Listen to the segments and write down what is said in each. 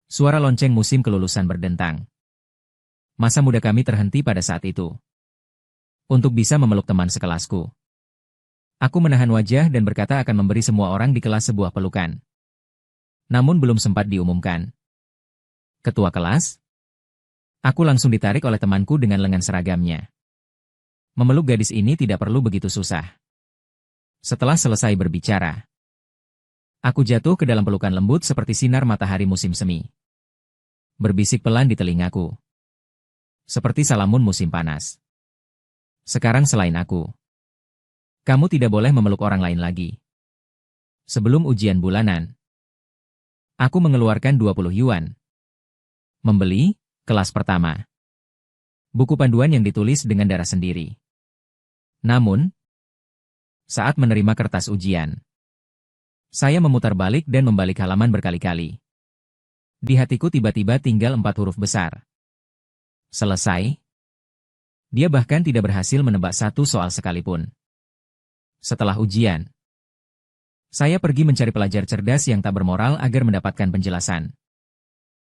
Suara lonceng musim kelulusan berdentang. Masa muda kami terhenti pada saat itu. Untuk bisa memeluk teman sekelasku. Aku menahan wajah dan berkata akan memberi semua orang di kelas sebuah pelukan. Namun belum sempat diumumkan. Ketua kelas? Aku langsung ditarik oleh temanku dengan lengan seragamnya. Memeluk gadis ini tidak perlu begitu susah. Setelah selesai berbicara, aku jatuh ke dalam pelukan lembut seperti sinar matahari musim semi. Berbisik pelan di telingaku. Seperti salamun musim panas. Sekarang selain aku, kamu tidak boleh memeluk orang lain lagi. Sebelum ujian bulanan, aku mengeluarkan 20 yuan. Membeli, kelas pertama. Buku panduan yang ditulis dengan darah sendiri. Namun, saat menerima kertas ujian, saya memutar balik dan membalik halaman berkali-kali. Di hatiku tiba-tiba tinggal 4 huruf besar. Selesai. Dia bahkan tidak berhasil menebak satu soal sekalipun. Setelah ujian, saya pergi mencari pelajar cerdas yang tak bermoral agar mendapatkan penjelasan.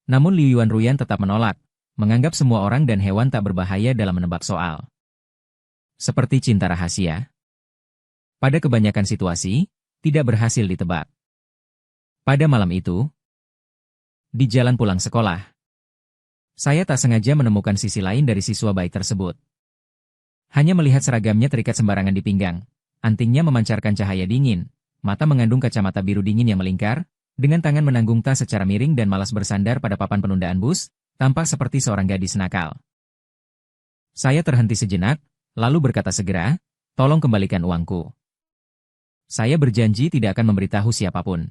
Namun Liu Yuanruyan tetap menolak, menganggap semua orang dan hewan tak berbahaya dalam menebak soal. Seperti cinta rahasia. Pada kebanyakan situasi, tidak berhasil ditebak. Pada malam itu, di jalan pulang sekolah, saya tak sengaja menemukan sisi lain dari siswa baik tersebut. Hanya melihat seragamnya terikat sembarangan di pinggang, antingnya memancarkan cahaya dingin, mata mengandung kacamata biru dingin yang melingkar, dengan tangan menanggung tas secara miring dan malas bersandar pada papan penundaan bus, tampak seperti seorang gadis nakal. Saya terhenti sejenak, lalu berkata segera, "Tolong kembalikan uangku. Saya berjanji tidak akan memberitahu siapapun."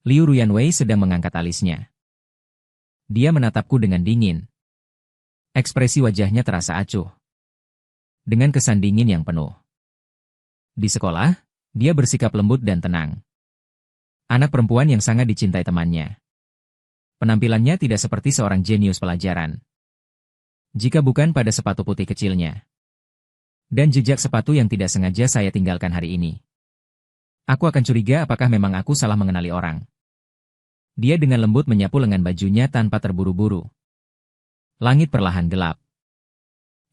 Liu Ruyanwei sedang mengangkat alisnya. Dia menatapku dengan dingin. Ekspresi wajahnya terasa acuh. Dengan kesan dingin yang penuh. Di sekolah, dia bersikap lembut dan tenang. Anak perempuan yang sangat dicintai temannya. Penampilannya tidak seperti seorang jenius pelajaran. Jika bukan pada sepatu putih kecilnya. Dan jejak sepatu yang tidak sengaja saya tinggalkan hari ini. Aku akan curiga apakah memang aku salah mengenali orang. Dia dengan lembut menyapu lengan bajunya tanpa terburu-buru. Langit perlahan gelap.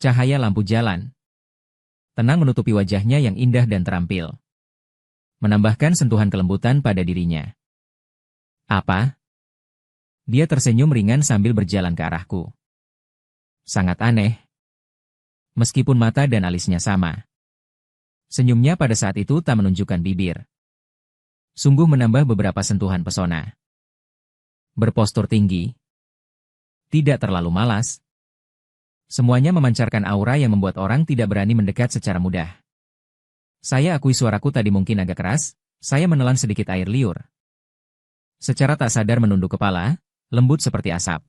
Cahaya lampu jalan tenang menutupi wajahnya yang indah dan terampil. Menambahkan sentuhan kelembutan pada dirinya. "Apa?" Dia tersenyum ringan sambil berjalan ke arahku. Sangat aneh. Meskipun mata dan alisnya sama. Senyumnya pada saat itu tak menunjukkan bibir. Sungguh menambah beberapa sentuhan pesona. Berpostur tinggi. Tidak terlalu malas. Semuanya memancarkan aura yang membuat orang tidak berani mendekat secara mudah. Saya akui suaraku tadi mungkin agak keras, saya menelan sedikit air liur. Secara tak sadar menunduk kepala, lembut seperti asap.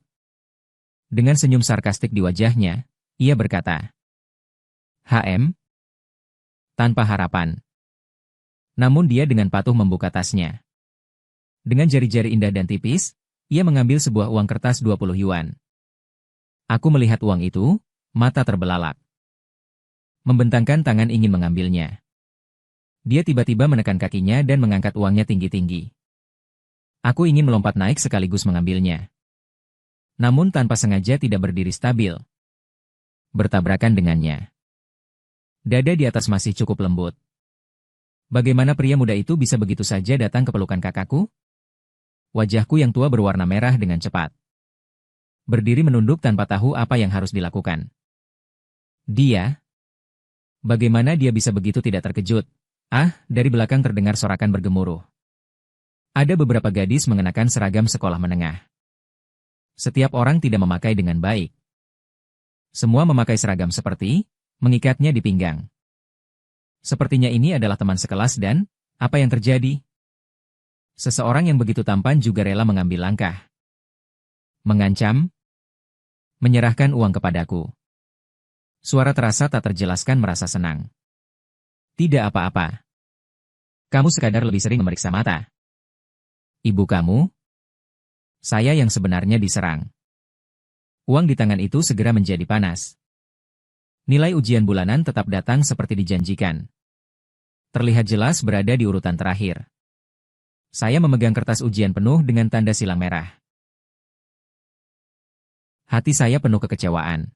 Dengan senyum sarkastik di wajahnya, ia berkata, "HM?" Tanpa harapan. Namun dia dengan patuh membuka tasnya. Dengan jari-jari indah dan tipis, ia mengambil sebuah uang kertas 20 yuan. Aku melihat uang itu, mata terbelalak. Membentangkan tangan ingin mengambilnya. Dia tiba-tiba menekan kakinya dan mengangkat uangnya tinggi-tinggi. Aku ingin melompat naik sekaligus mengambilnya. Namun tanpa sengaja tidak berdiri stabil. Bertabrakan dengannya. Dada di atas masih cukup lembut. Bagaimana pria muda itu bisa begitu saja datang ke pelukan kakakku? Wajahku yang tua berwarna merah dengan cepat. Berdiri menunduk tanpa tahu apa yang harus dilakukan. Dia? Bagaimana dia bisa begitu tidak terkejut? Dari belakang terdengar sorakan bergemuruh. Ada beberapa gadis mengenakan seragam sekolah menengah. Setiap orang tidak memakai dengan baik. Semua memakai seragam seperti mengikatnya di pinggang. Sepertinya ini adalah teman sekelas dan, apa yang terjadi? Seseorang yang begitu tampan juga rela mengambil langkah. Mengancam? Menyerahkan uang kepadaku. Suara terasa tak terjelaskan merasa senang. Tidak apa-apa. Kamu sekadar lebih sering memeriksa mata. Ibu kamu? Saya yang sebenarnya diserang. Uang di tangan itu segera menjadi panas. Nilai ujian bulanan tetap datang seperti dijanjikan. Terlihat jelas berada di urutan terakhir. Saya memegang kertas ujian penuh dengan tanda silang merah. Hati saya penuh kekecewaan.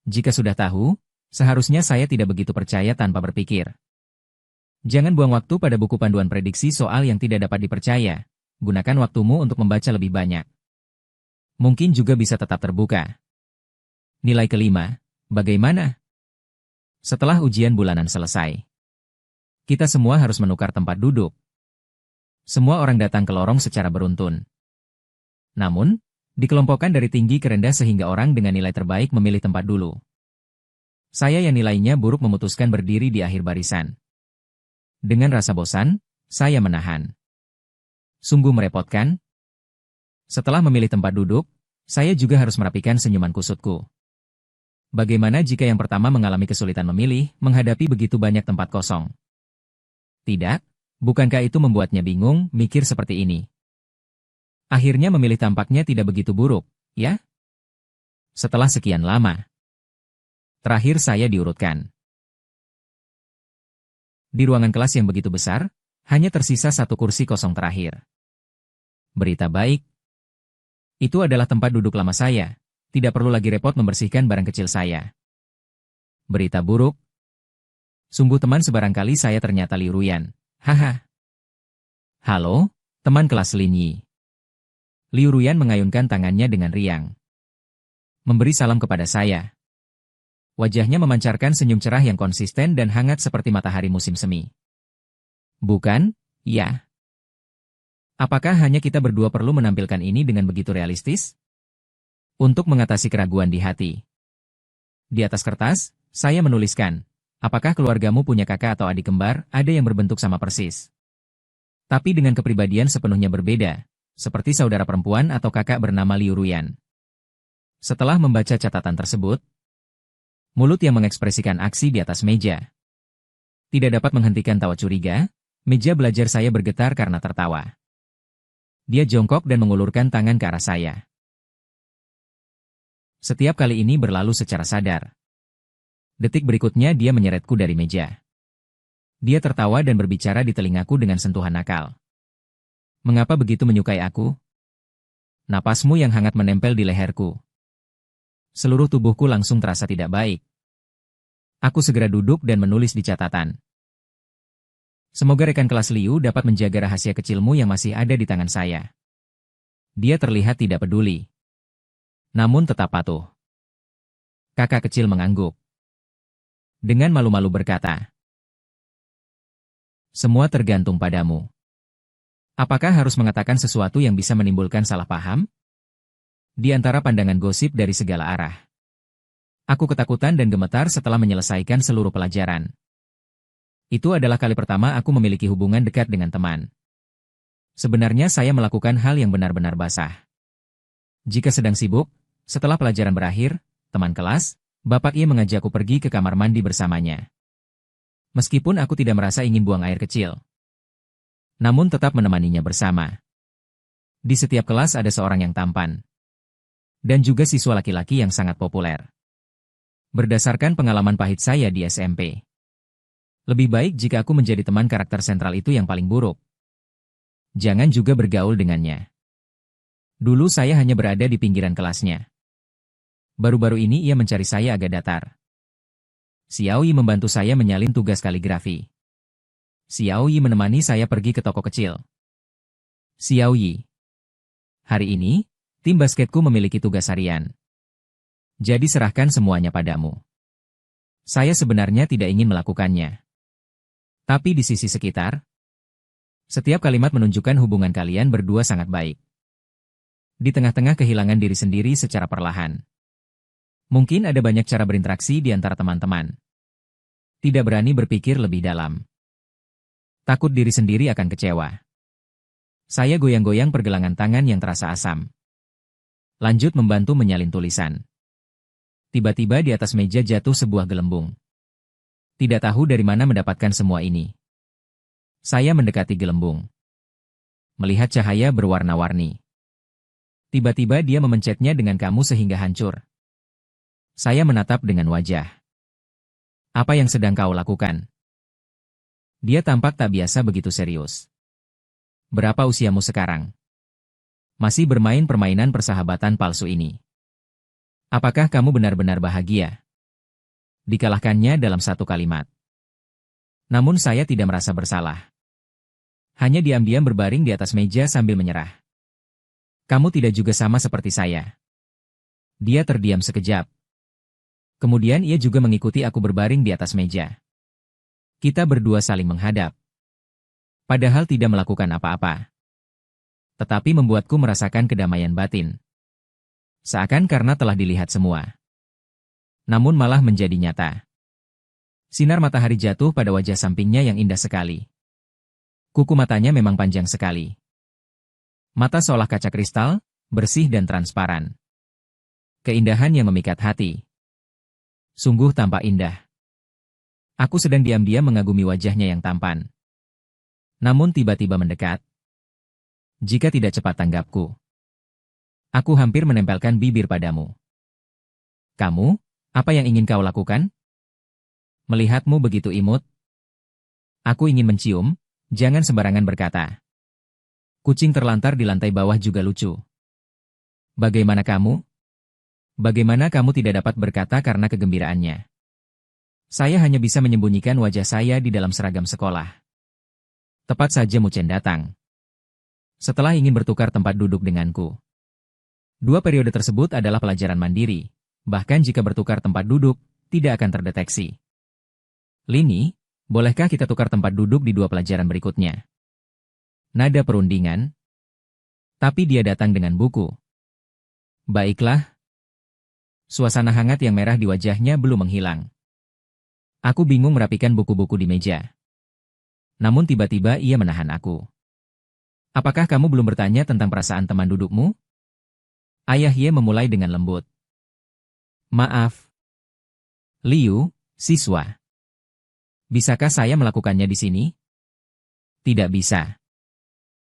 Jika sudah tahu, seharusnya saya tidak begitu percaya tanpa berpikir. Jangan buang waktu pada buku panduan prediksi soal yang tidak dapat dipercaya. Gunakan waktumu untuk membaca lebih banyak. Mungkin juga bisa tetap terbuka. Nilai kelima, bagaimana? Setelah ujian bulanan selesai, kita semua harus menukar tempat duduk. Semua orang datang ke lorong secara beruntun. Namun, dikelompokkan dari tinggi ke rendah sehingga orang dengan nilai terbaik memilih tempat dulu. Saya yang nilainya buruk memutuskan berdiri di akhir barisan. Dengan rasa bosan, saya menahan. Sungguh merepotkan. Setelah memilih tempat duduk, saya juga harus merapikan senyuman kusutku. Bagaimana jika yang pertama mengalami kesulitan memilih, menghadapi begitu banyak tempat kosong? Tidak, bukankah itu membuatnya bingung, mikir seperti ini? Akhirnya memilih tampaknya tidak begitu buruk, ya? Setelah sekian lama. Terakhir saya diurutkan. Di ruangan kelas yang begitu besar, hanya tersisa satu kursi kosong terakhir. Berita baik. Itu adalah tempat duduk lama saya. Tidak perlu lagi repot membersihkan barang kecil saya. Berita buruk. Sungguh teman sebarangkali saya ternyata Liu Ruyan. Haha. Halo, teman kelas Linyi. Liu Ruyan mengayunkan tangannya dengan riang. Memberi salam kepada saya. Wajahnya memancarkan senyum cerah yang konsisten dan hangat seperti matahari musim semi. Bukan, ya. Apakah hanya kita berdua perlu menampilkan ini dengan begitu realistis? Untuk mengatasi keraguan di hati. Di atas kertas, saya menuliskan, apakah keluargamu punya kakak atau adik kembar, ada yang berbentuk sama persis. Tapi dengan kepribadian sepenuhnya berbeda, seperti saudara perempuan atau kakak bernama Liu Ruyan. Setelah membaca catatan tersebut, mulut yang mengekspresikan aksi di atas meja. Tidak dapat menghentikan tawa curiga, meja belajar saya bergetar karena tertawa. Dia jongkok dan mengulurkan tangan ke arah saya. Setiap kali ini berlalu secara sadar. Detik berikutnya dia menyeretku dari meja. Dia tertawa dan berbicara di telingaku dengan sentuhan nakal. Mengapa begitu menyukai aku? Napasmu yang hangat menempel di leherku. Seluruh tubuhku langsung terasa tidak baik. Aku segera duduk dan menulis di catatan. Semoga rekan kelas Liu dapat menjaga rahasia kecilmu yang masih ada di tangan saya. Dia terlihat tidak peduli. Namun tetap patuh. Kakak kecil mengangguk. Dengan malu-malu berkata, semua tergantung padamu. Apakah harus mengatakan sesuatu yang bisa menimbulkan salah paham? Di antara pandangan gosip dari segala arah. Aku ketakutan dan gemetar setelah menyelesaikan seluruh pelajaran. Itu adalah kali pertama aku memiliki hubungan dekat dengan teman. Sebenarnya saya melakukan hal yang benar-benar basah. Jika sedang sibuk, setelah pelajaran berakhir, teman kelas, Bapak ia mengajakku pergi ke kamar mandi bersamanya. Meskipun aku tidak merasa ingin buang air kecil. Namun tetap menemaninya bersama. Di setiap kelas ada seorang yang tampan. Dan juga siswa laki-laki yang sangat populer. Berdasarkan pengalaman pahit saya di SMP. Lebih baik jika aku menjadi teman karakter sentral itu yang paling buruk. Jangan juga bergaul dengannya. Dulu saya hanya berada di pinggiran kelasnya. Baru-baru ini ia mencari saya agak datar. Xiaoyi membantu saya menyalin tugas kaligrafi. Xiaoyi menemani saya pergi ke toko kecil. Xiaoyi. Hari ini, tim basketku memiliki tugas harian. Jadi serahkan semuanya padamu. Saya sebenarnya tidak ingin melakukannya. Tapi di sisi sekitar, setiap kalimat menunjukkan hubungan kalian berdua sangat baik. Di tengah-tengah kehilangan diri sendiri secara perlahan. Mungkin ada banyak cara berinteraksi di antara teman-teman. Tidak berani berpikir lebih dalam. Takut diri sendiri akan kecewa. Saya goyang-goyang pergelangan tangan yang terasa asam. Lanjut membantu menyalin tulisan. Tiba-tiba di atas meja jatuh sebuah gelembung. Tidak tahu dari mana mendapatkan semua ini. Saya mendekati gelembung. Melihat cahaya berwarna-warni. Tiba-tiba dia memencetnya dengan kamu sehingga hancur. Saya menatap dengan wajah Apa yang sedang kau lakukan? Dia tampak tak biasa begitu serius. Berapa usiamu sekarang? Masih bermain permainan persahabatan palsu ini. Apakah kamu benar-benar bahagia? Dikalahkannya dalam satu kalimat. Namun saya tidak merasa bersalah. Hanya diam-diam berbaring di atas meja sambil menyerah. Kamu tidak juga sama seperti saya. Dia terdiam sekejap. Kemudian ia juga mengikuti aku berbaring di atas meja. Kita berdua saling menghadap. Padahal tidak melakukan apa-apa. Tetapi membuatku merasakan kedamaian batin. Seakan karena telah dilihat semua. Namun malah menjadi nyata. Sinar matahari jatuh pada wajah sampingnya yang indah sekali. Kuku matanya memang panjang sekali. Mata seolah kaca kristal, bersih dan transparan. Keindahan yang memikat hati. Sungguh tampak indah. Aku sedang diam-diam mengagumi wajahnya yang tampan. Namun tiba-tiba mendekat. Jika tidak cepat tanggapku, aku hampir menempelkan bibir padamu. Kamu, apa yang ingin kau lakukan? Melihatmu begitu imut. Aku ingin mencium, jangan sembarangan berkata. Kucing terlantar di lantai bawah juga lucu. Bagaimana kamu? Bagaimana kamu tidak dapat berkata karena kegembiraannya? Saya hanya bisa menyembunyikan wajah saya di dalam seragam sekolah. Tepat saja Muchen datang. Setelah ingin bertukar tempat duduk denganku. 2 periode tersebut adalah pelajaran mandiri, bahkan jika bertukar tempat duduk, tidak akan terdeteksi. Lini, bolehkah kita tukar tempat duduk di 2 pelajaran berikutnya? Nada perundingan. Tapi dia datang dengan buku. Baiklah. Suasana hangat yang merah di wajahnya belum menghilang. Aku bingung merapikan buku-buku di meja. Namun tiba-tiba ia menahan aku. Apakah kamu belum bertanya tentang perasaan teman dudukmu? Ayah Ye memulai dengan lembut. Maaf. Liu, siswa. Bisakah saya melakukannya di sini? Tidak bisa.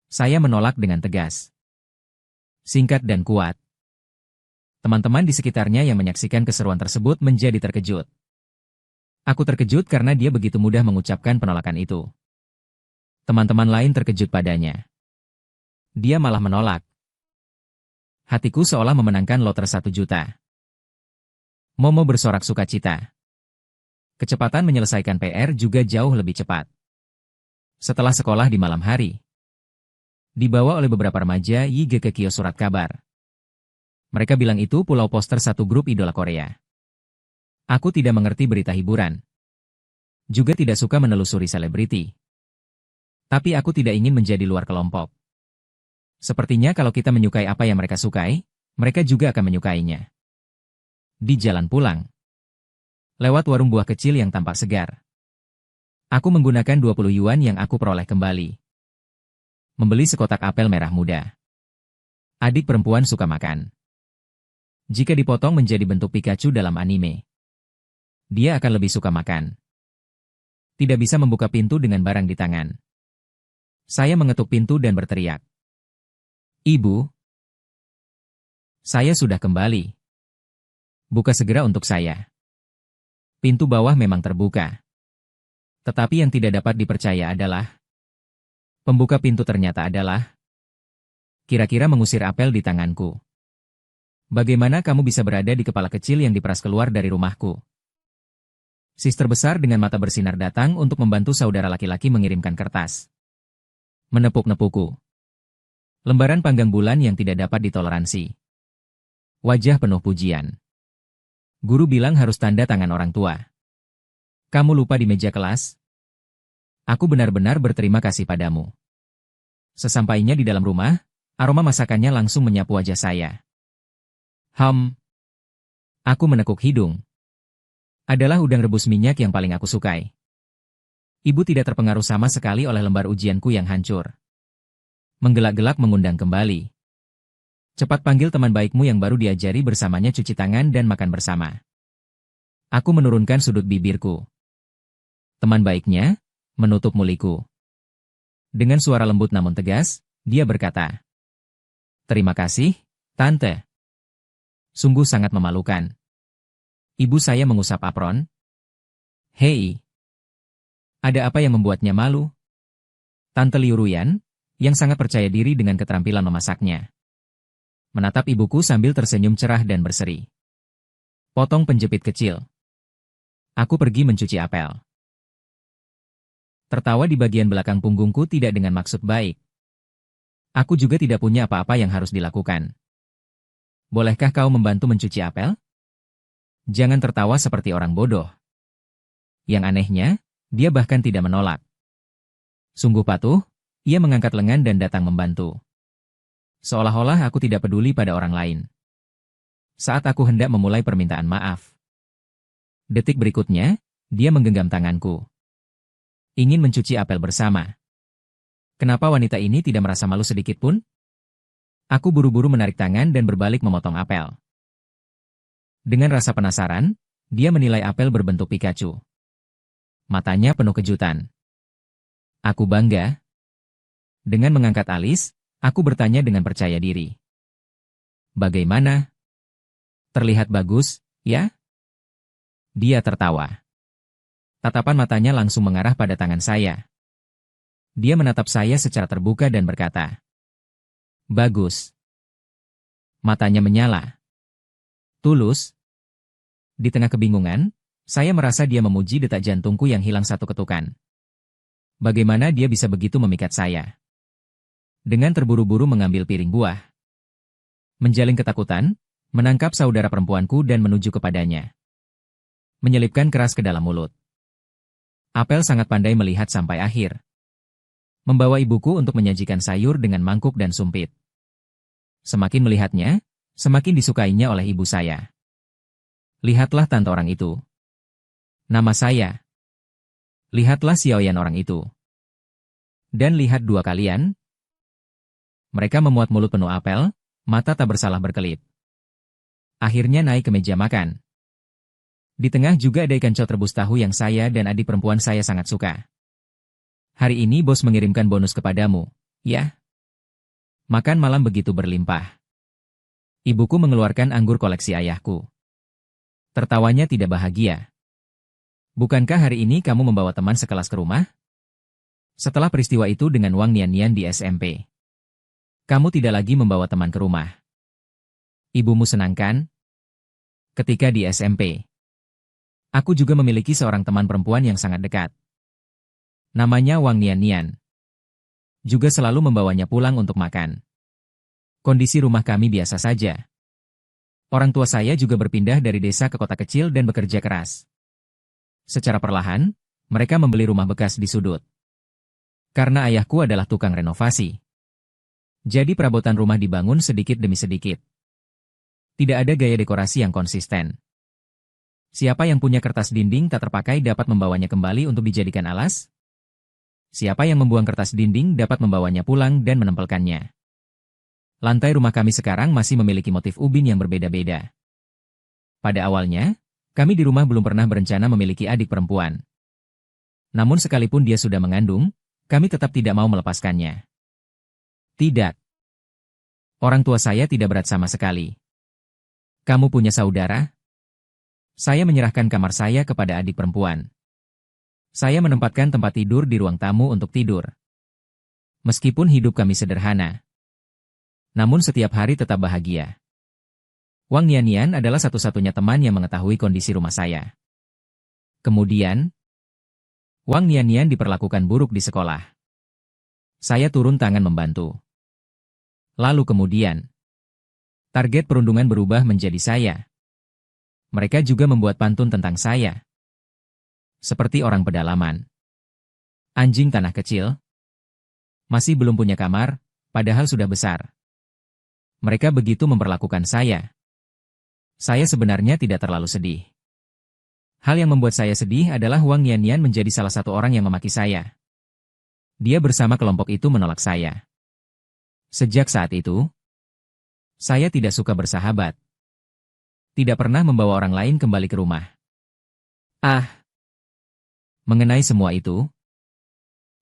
Saya menolak dengan tegas. Singkat dan kuat. Teman-teman di sekitarnya yang menyaksikan keseruan tersebut menjadi terkejut. Aku terkejut karena dia begitu mudah mengucapkan penolakan itu. Teman-teman lain terkejut padanya. Dia malah menolak. Hatiku seolah memenangkan loter 1 juta. Momo bersorak sukacita. Kecepatan menyelesaikan PR juga jauh lebih cepat. Setelah sekolah di malam hari, dibawa oleh beberapa remaja Yige ke kios surat kabar. Mereka bilang itu pulau poster satu grup idola Korea. Aku tidak mengerti berita hiburan. Juga tidak suka menelusuri selebriti. Tapi aku tidak ingin menjadi luar kelompok. Sepertinya kalau kita menyukai apa yang mereka sukai, mereka juga akan menyukainya. Di jalan pulang, lewat warung buah kecil yang tampak segar, aku menggunakan 20 yuan yang aku peroleh kembali. Membeli sekotak apel merah muda. Adik perempuan suka makan. Jika dipotong menjadi bentuk Pikachu dalam anime, dia akan lebih suka makan. Tidak bisa membuka pintu dengan barang di tangan. Saya mengetuk pintu dan berteriak. Ibu, saya sudah kembali. Buka segera untuk saya. Pintu bawah memang terbuka. Tetapi yang tidak dapat dipercaya adalah, pembuka pintu ternyata adalah, kira-kira mengusir apel di tanganku. Bagaimana kamu bisa berada di kepala kecil yang diperas keluar dari rumahku? Sister besar dengan mata bersinar datang untuk membantu saudara laki-laki mengirimkan kertas. Menepuk-nepukku. Lembaran panggang bulan yang tidak dapat ditoleransi. Wajah penuh pujian. Guru bilang harus tanda tangan orang tua. Kamu lupa di meja kelas? Aku benar-benar berterima kasih padamu. Sesampainya di dalam rumah, aroma masakannya langsung menyapu wajah saya. Aku menekuk hidung. Adalah udang rebus minyak yang paling aku sukai. Ibu tidak terpengaruh sama sekali oleh lembar ujianku yang hancur. Menggelak-gelak mengundang kembali. Cepat panggil teman baikmu yang baru diajari bersamanya cuci tangan dan makan bersama. Aku menurunkan sudut bibirku. Teman baiknya, menutup muliku. Dengan suara lembut namun tegas, dia berkata, "Terima kasih, Tante." Sungguh sangat memalukan. Ibu saya mengusap apron. Hei, ada apa yang membuatnya malu? Tante Liu Ruyan, yang sangat percaya diri dengan keterampilan memasaknya, menatap ibuku sambil tersenyum cerah dan berseri. Potong penjepit kecil. Aku pergi mencuci apel. Tertawa di bagian belakang punggungku tidak dengan maksud baik. Aku juga tidak punya apa-apa yang harus dilakukan. Bolehkah kau membantu mencuci apel? Jangan tertawa seperti orang bodoh. Yang anehnya, dia bahkan tidak menolak. Sungguh patuh, ia mengangkat lengan dan datang membantu. Seolah-olah aku tidak peduli pada orang lain. Saat aku hendak memulai permintaan maaf, detik berikutnya, dia menggenggam tanganku. Ingin mencuci apel bersama. Kenapa wanita ini tidak merasa malu sedikit pun? Aku buru-buru menarik tangan dan berbalik memotong apel. Dengan rasa penasaran, dia menilai apel berbentuk Pikachu. Matanya penuh kejutan. Aku bangga. Dengan mengangkat alis, aku bertanya dengan percaya diri. Bagaimana? Terlihat bagus, ya? Dia tertawa. Tatapan matanya langsung mengarah pada tangan saya. Dia menatap saya secara terbuka dan berkata, bagus. Matanya menyala. Tulus. Di tengah kebingungan, saya merasa dia memuji detak jantungku yang hilang satu ketukan. Bagaimana dia bisa begitu memikat saya? Dengan terburu-buru mengambil piring buah. Menjalin ketakutan, menangkap saudara perempuanku dan menuju kepadanya. Menyelipkan keras ke dalam mulut. Apel sangat pandai melihat sampai akhir. Membawa ibuku untuk menyajikan sayur dengan mangkuk dan sumpit. Semakin melihatnya, semakin disukainya oleh ibu saya. Lihatlah tante orang itu. Nama saya. Lihatlah Xiaoyan orang itu. Dan lihat dua kalian. Mereka memuat mulut penuh apel, mata tak bersalah berkelip. Akhirnya naik ke meja makan. Di tengah juga ada ikan cot rebus tahu yang saya dan adik perempuan saya sangat suka. Hari ini bos mengirimkan bonus kepadamu, ya? Makan malam begitu berlimpah. Ibuku mengeluarkan anggur koleksi ayahku. Tertawanya tidak bahagia. Bukankah hari ini kamu membawa teman sekelas ke rumah? Setelah peristiwa itu dengan Wang Nian-Nian di SMP. Kamu tidak lagi membawa teman ke rumah. Ibumu senang kan? Ketika di SMP. Aku juga memiliki seorang teman perempuan yang sangat dekat. Namanya Wang Nian-Nian. Juga selalu membawanya pulang untuk makan. Kondisi rumah kami biasa saja. Orang tua saya juga berpindah dari desa ke kota kecil dan bekerja keras. Secara perlahan, mereka membeli rumah bekas di sudut. Karena ayahku adalah tukang renovasi. Jadi perabotan rumah dibangun sedikit demi sedikit. Tidak ada gaya dekorasi yang konsisten. Siapa yang punya kertas dinding tak terpakai dapat membawanya kembali untuk dijadikan alas? Siapa yang membuang kertas dinding dapat membawanya pulang dan menempelkannya. Lantai rumah kami sekarang masih memiliki motif ubin yang berbeda-beda. Pada awalnya, kami di rumah belum pernah berencana memiliki adik perempuan. Namun sekalipun dia sudah mengandung, kami tetap tidak mau melepaskannya. Tidak. Orang tua saya tidak berat sama sekali. Kamu punya saudara? Saya menyerahkan kamar saya kepada adik perempuan. Saya menempatkan tempat tidur di ruang tamu untuk tidur. Meskipun hidup kami sederhana. Namun setiap hari tetap bahagia. Wang Nian-Nian adalah satu-satunya teman yang mengetahui kondisi rumah saya. Kemudian, Wang Nian-Nian diperlakukan buruk di sekolah. Saya turun tangan membantu. Lalu kemudian, target perundungan berubah menjadi saya. Mereka juga membuat pantun tentang saya. Seperti orang pedalaman. Anjing tanah kecil. Masih belum punya kamar, padahal sudah besar. Mereka begitu memperlakukan saya. Saya sebenarnya tidak terlalu sedih. Hal yang membuat saya sedih adalah Wang Nian-Nian menjadi salah satu orang yang memaki saya. Dia bersama kelompok itu menolak saya. Sejak saat itu, saya tidak suka bersahabat. Tidak pernah membawa orang lain kembali ke rumah. Mengenai semua itu,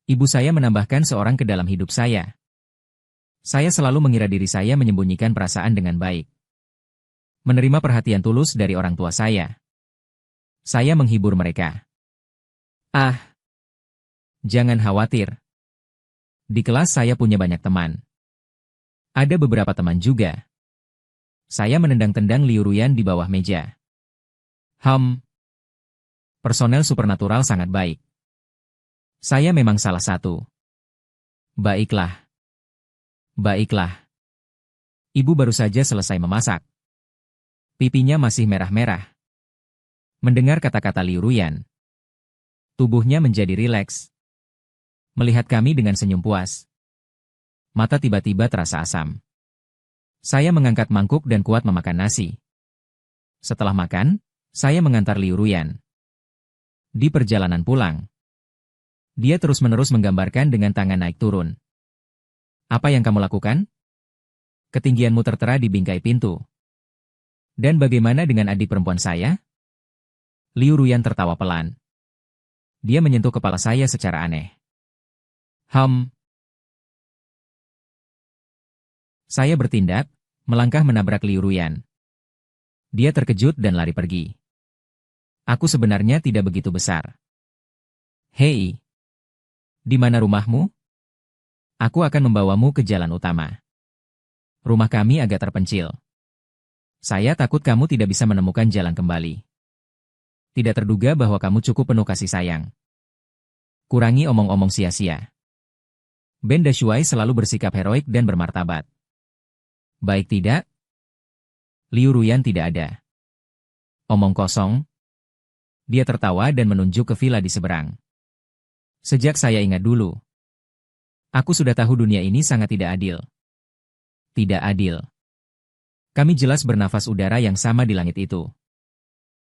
ibu saya menambahkan seorang ke dalam hidup saya. Saya selalu mengira diri saya menyembunyikan perasaan dengan baik. Menerima perhatian tulus dari orang tua saya. Saya menghibur mereka. Ah, jangan khawatir. Di kelas saya punya banyak teman. Ada beberapa teman juga. Saya menendang-tendang Liu Ruyan di bawah meja. Personel supernatural sangat baik. Saya memang salah satu. Baiklah. Baiklah. Ibu baru saja selesai memasak. Pipinya masih merah-merah. Mendengar kata-kata Liu Ruyan, tubuhnya menjadi rileks. Melihat kami dengan senyum puas. Mata tiba-tiba terasa asam. Saya mengangkat mangkuk dan kuat memakan nasi. Setelah makan, saya mengantar Liu Ruyan. Di perjalanan pulang, dia terus-menerus menggambarkan dengan tangan naik turun. Apa yang kamu lakukan? Ketinggianmu tertera di bingkai pintu. Dan bagaimana dengan adik perempuan saya? Liu Ruyan tertawa pelan. Dia menyentuh kepala saya secara aneh. Saya bertindak, melangkah menabrak Liu Ruyan. Dia terkejut dan lari pergi. Aku sebenarnya tidak begitu besar. Hei, di mana rumahmu? Aku akan membawamu ke jalan utama. Rumah kami agak terpencil. Saya takut kamu tidak bisa menemukan jalan kembali. Tidak terduga bahwa kamu cukup penuh kasih sayang. Kurangi omong-omong sia-sia. Ben Dashuai selalu bersikap heroik dan bermartabat. Baik tidak? Liu Ruyan tidak ada. Omong kosong. Dia tertawa dan menunjuk ke villa di seberang. Sejak saya ingat dulu, aku sudah tahu dunia ini sangat tidak adil. Tidak adil. Kami jelas bernafas udara yang sama di langit itu.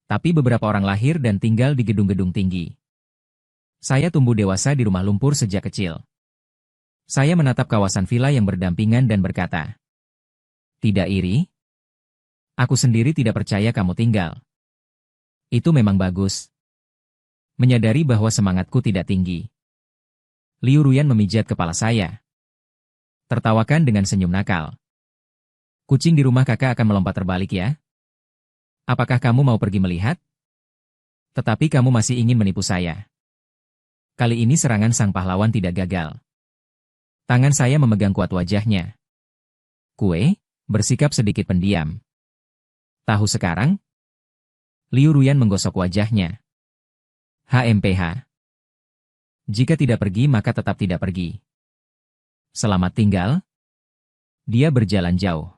Tapi beberapa orang lahir dan tinggal di gedung-gedung tinggi. Saya tumbuh dewasa di rumah lumpur sejak kecil. Saya menatap kawasan villa yang berdampingan dan berkata, tidak iri? Aku sendiri tidak percaya kamu tinggal. Itu memang bagus. Menyadari bahwa semangatku tidak tinggi. Liu Ruyan memijat kepala saya. Tertawakan dengan senyum nakal. Kucing di rumah kakak akan melompat terbalik ya? Apakah kamu mau pergi melihat? Tetapi kamu masih ingin menipu saya. Kali ini serangan sang pahlawan tidak gagal. Tangan saya memegang kuat wajahnya. Kue, bersikap sedikit pendiam. Tahu sekarang? Liu Ruyan menggosok wajahnya. HMPH. Jika tidak pergi maka tetap tidak pergi. Selamat tinggal. Dia berjalan jauh.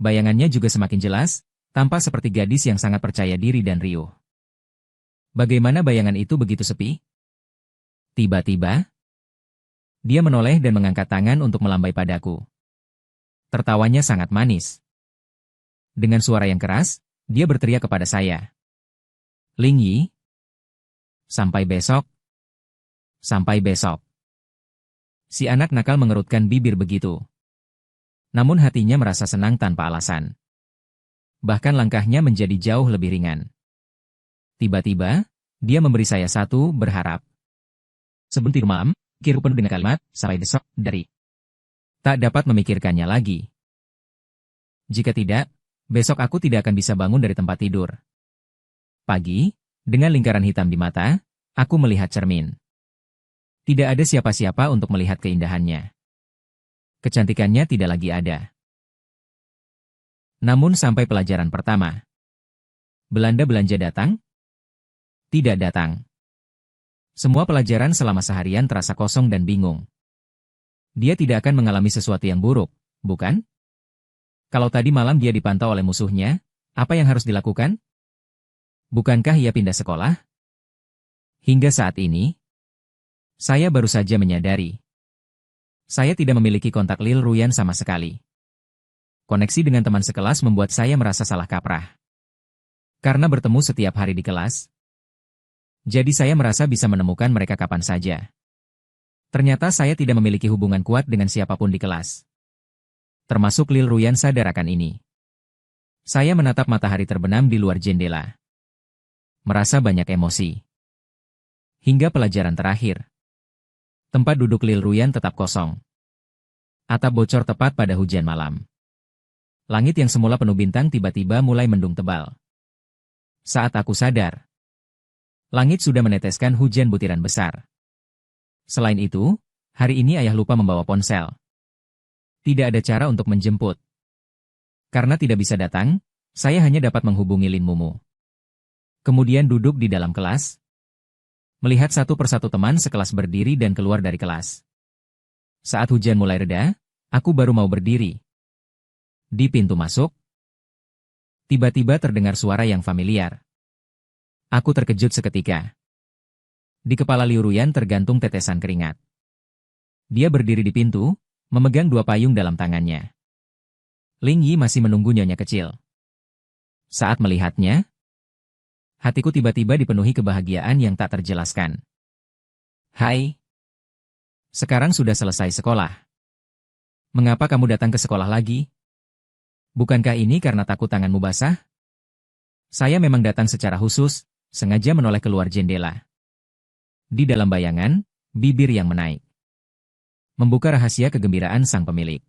Bayangannya juga semakin jelas, tampak seperti gadis yang sangat percaya diri dan riuh. Bagaimana bayangan itu begitu sepi? Tiba-tiba, dia menoleh dan mengangkat tangan untuk melambai padaku. Tertawanya sangat manis. Dengan suara yang keras, dia berteriak kepada saya. Ling Yi, sampai besok. Sampai besok. Si anak nakal mengerutkan bibir begitu. Namun hatinya merasa senang tanpa alasan. Bahkan langkahnya menjadi jauh lebih ringan. Tiba-tiba, dia memberi saya satu berharap. Sebentar malam, kiru penuh dengan kalimat, sampai besok, dari. Tak dapat memikirkannya lagi. Jika tidak, besok aku tidak akan bisa bangun dari tempat tidur. Pagi, dengan lingkaran hitam di mata, aku melihat cermin. Tidak ada siapa-siapa untuk melihat keindahannya. Kecantikannya tidak lagi ada. Namun sampai pelajaran pertama. Belanda belanja datang? Tidak datang. Semua pelajaran selama seharian terasa kosong dan bingung. Dia tidak akan mengalami sesuatu yang buruk, bukan? Kalau tadi malam dia dipantau oleh musuhnya, apa yang harus dilakukan? Bukankah ia pindah sekolah? Hingga saat ini, saya baru saja menyadari. Saya tidak memiliki kontak Liu Ruyan sama sekali. Koneksi dengan teman sekelas membuat saya merasa salah kaprah. Karena bertemu setiap hari di kelas, jadi saya merasa bisa menemukan mereka kapan saja. Ternyata saya tidak memiliki hubungan kuat dengan siapapun di kelas. Termasuk Liu Ruyan sadar akan ini. Saya menatap matahari terbenam di luar jendela. Merasa banyak emosi. Hingga pelajaran terakhir. Tempat duduk Liu Ruyan tetap kosong. Atap bocor tepat pada hujan malam. Langit yang semula penuh bintang tiba-tiba mulai mendung tebal. Saat aku sadar, Langit sudah meneteskan hujan butiran besar. Selain itu, hari ini ayah lupa membawa ponsel. Tidak ada cara untuk menjemput. Karena tidak bisa datang, saya hanya dapat menghubungi Lin Mumu. Kemudian duduk di dalam kelas, melihat satu persatu teman sekelas berdiri dan keluar dari kelas. Saat hujan mulai reda, aku baru mau berdiri. Di pintu masuk, tiba-tiba terdengar suara yang familiar. Aku terkejut seketika. Di kepala Liu Ruyan tergantung tetesan keringat. Dia berdiri di pintu, memegang dua payung dalam tangannya. Ling Yi masih menunggu nyonya kecil. Saat melihatnya, hatiku tiba-tiba dipenuhi kebahagiaan yang tak terjelaskan. Hai. Sekarang sudah selesai sekolah. Mengapa kamu datang ke sekolah lagi? Bukankah ini karena takut tanganmu basah? Saya memang datang secara khusus, sengaja menoleh keluar jendela. Di dalam bayangan, bibir yang menaik. Membuka rahasia kegembiraan sang pemilik.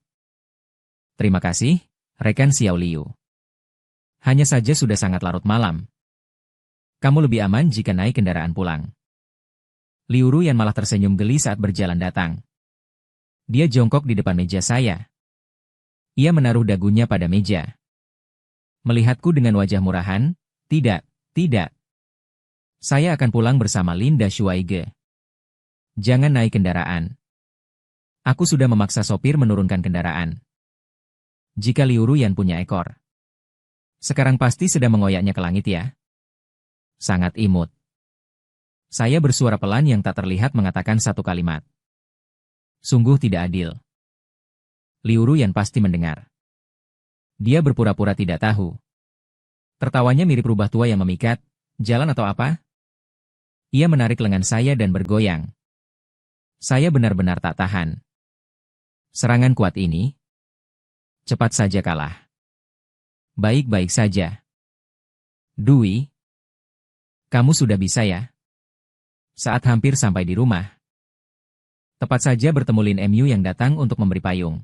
Terima kasih, rekan Xiao Liu. Hanya saja sudah sangat larut malam. Kamu lebih aman jika naik kendaraan pulang. Liu Ruyan malah tersenyum geli saat berjalan datang. Dia jongkok di depan meja saya. Ia menaruh dagunya pada meja. Melihatku dengan wajah murahan, tidak. Saya akan pulang bersama Linda Shuaige. Jangan naik kendaraan. Aku sudah memaksa sopir menurunkan kendaraan. Jika Liu Ruyan punya ekor, sekarang pasti sedang mengoyaknya ke langit ya. Sangat imut. Saya bersuara pelan yang tak terlihat mengatakan satu kalimat. Sungguh tidak adil. Liu Ruyan pasti mendengar. Dia berpura-pura tidak tahu. Tertawanya mirip rubah tua yang memikat, jalan atau apa? Ia menarik lengan saya dan bergoyang. Saya benar-benar tak tahan. Serangan kuat ini cepat saja kalah. Baik-baik saja. Dwi, kamu sudah bisa ya? Saat hampir sampai di rumah, tepat saja bertemu Lin Mu yang datang untuk memberi payung.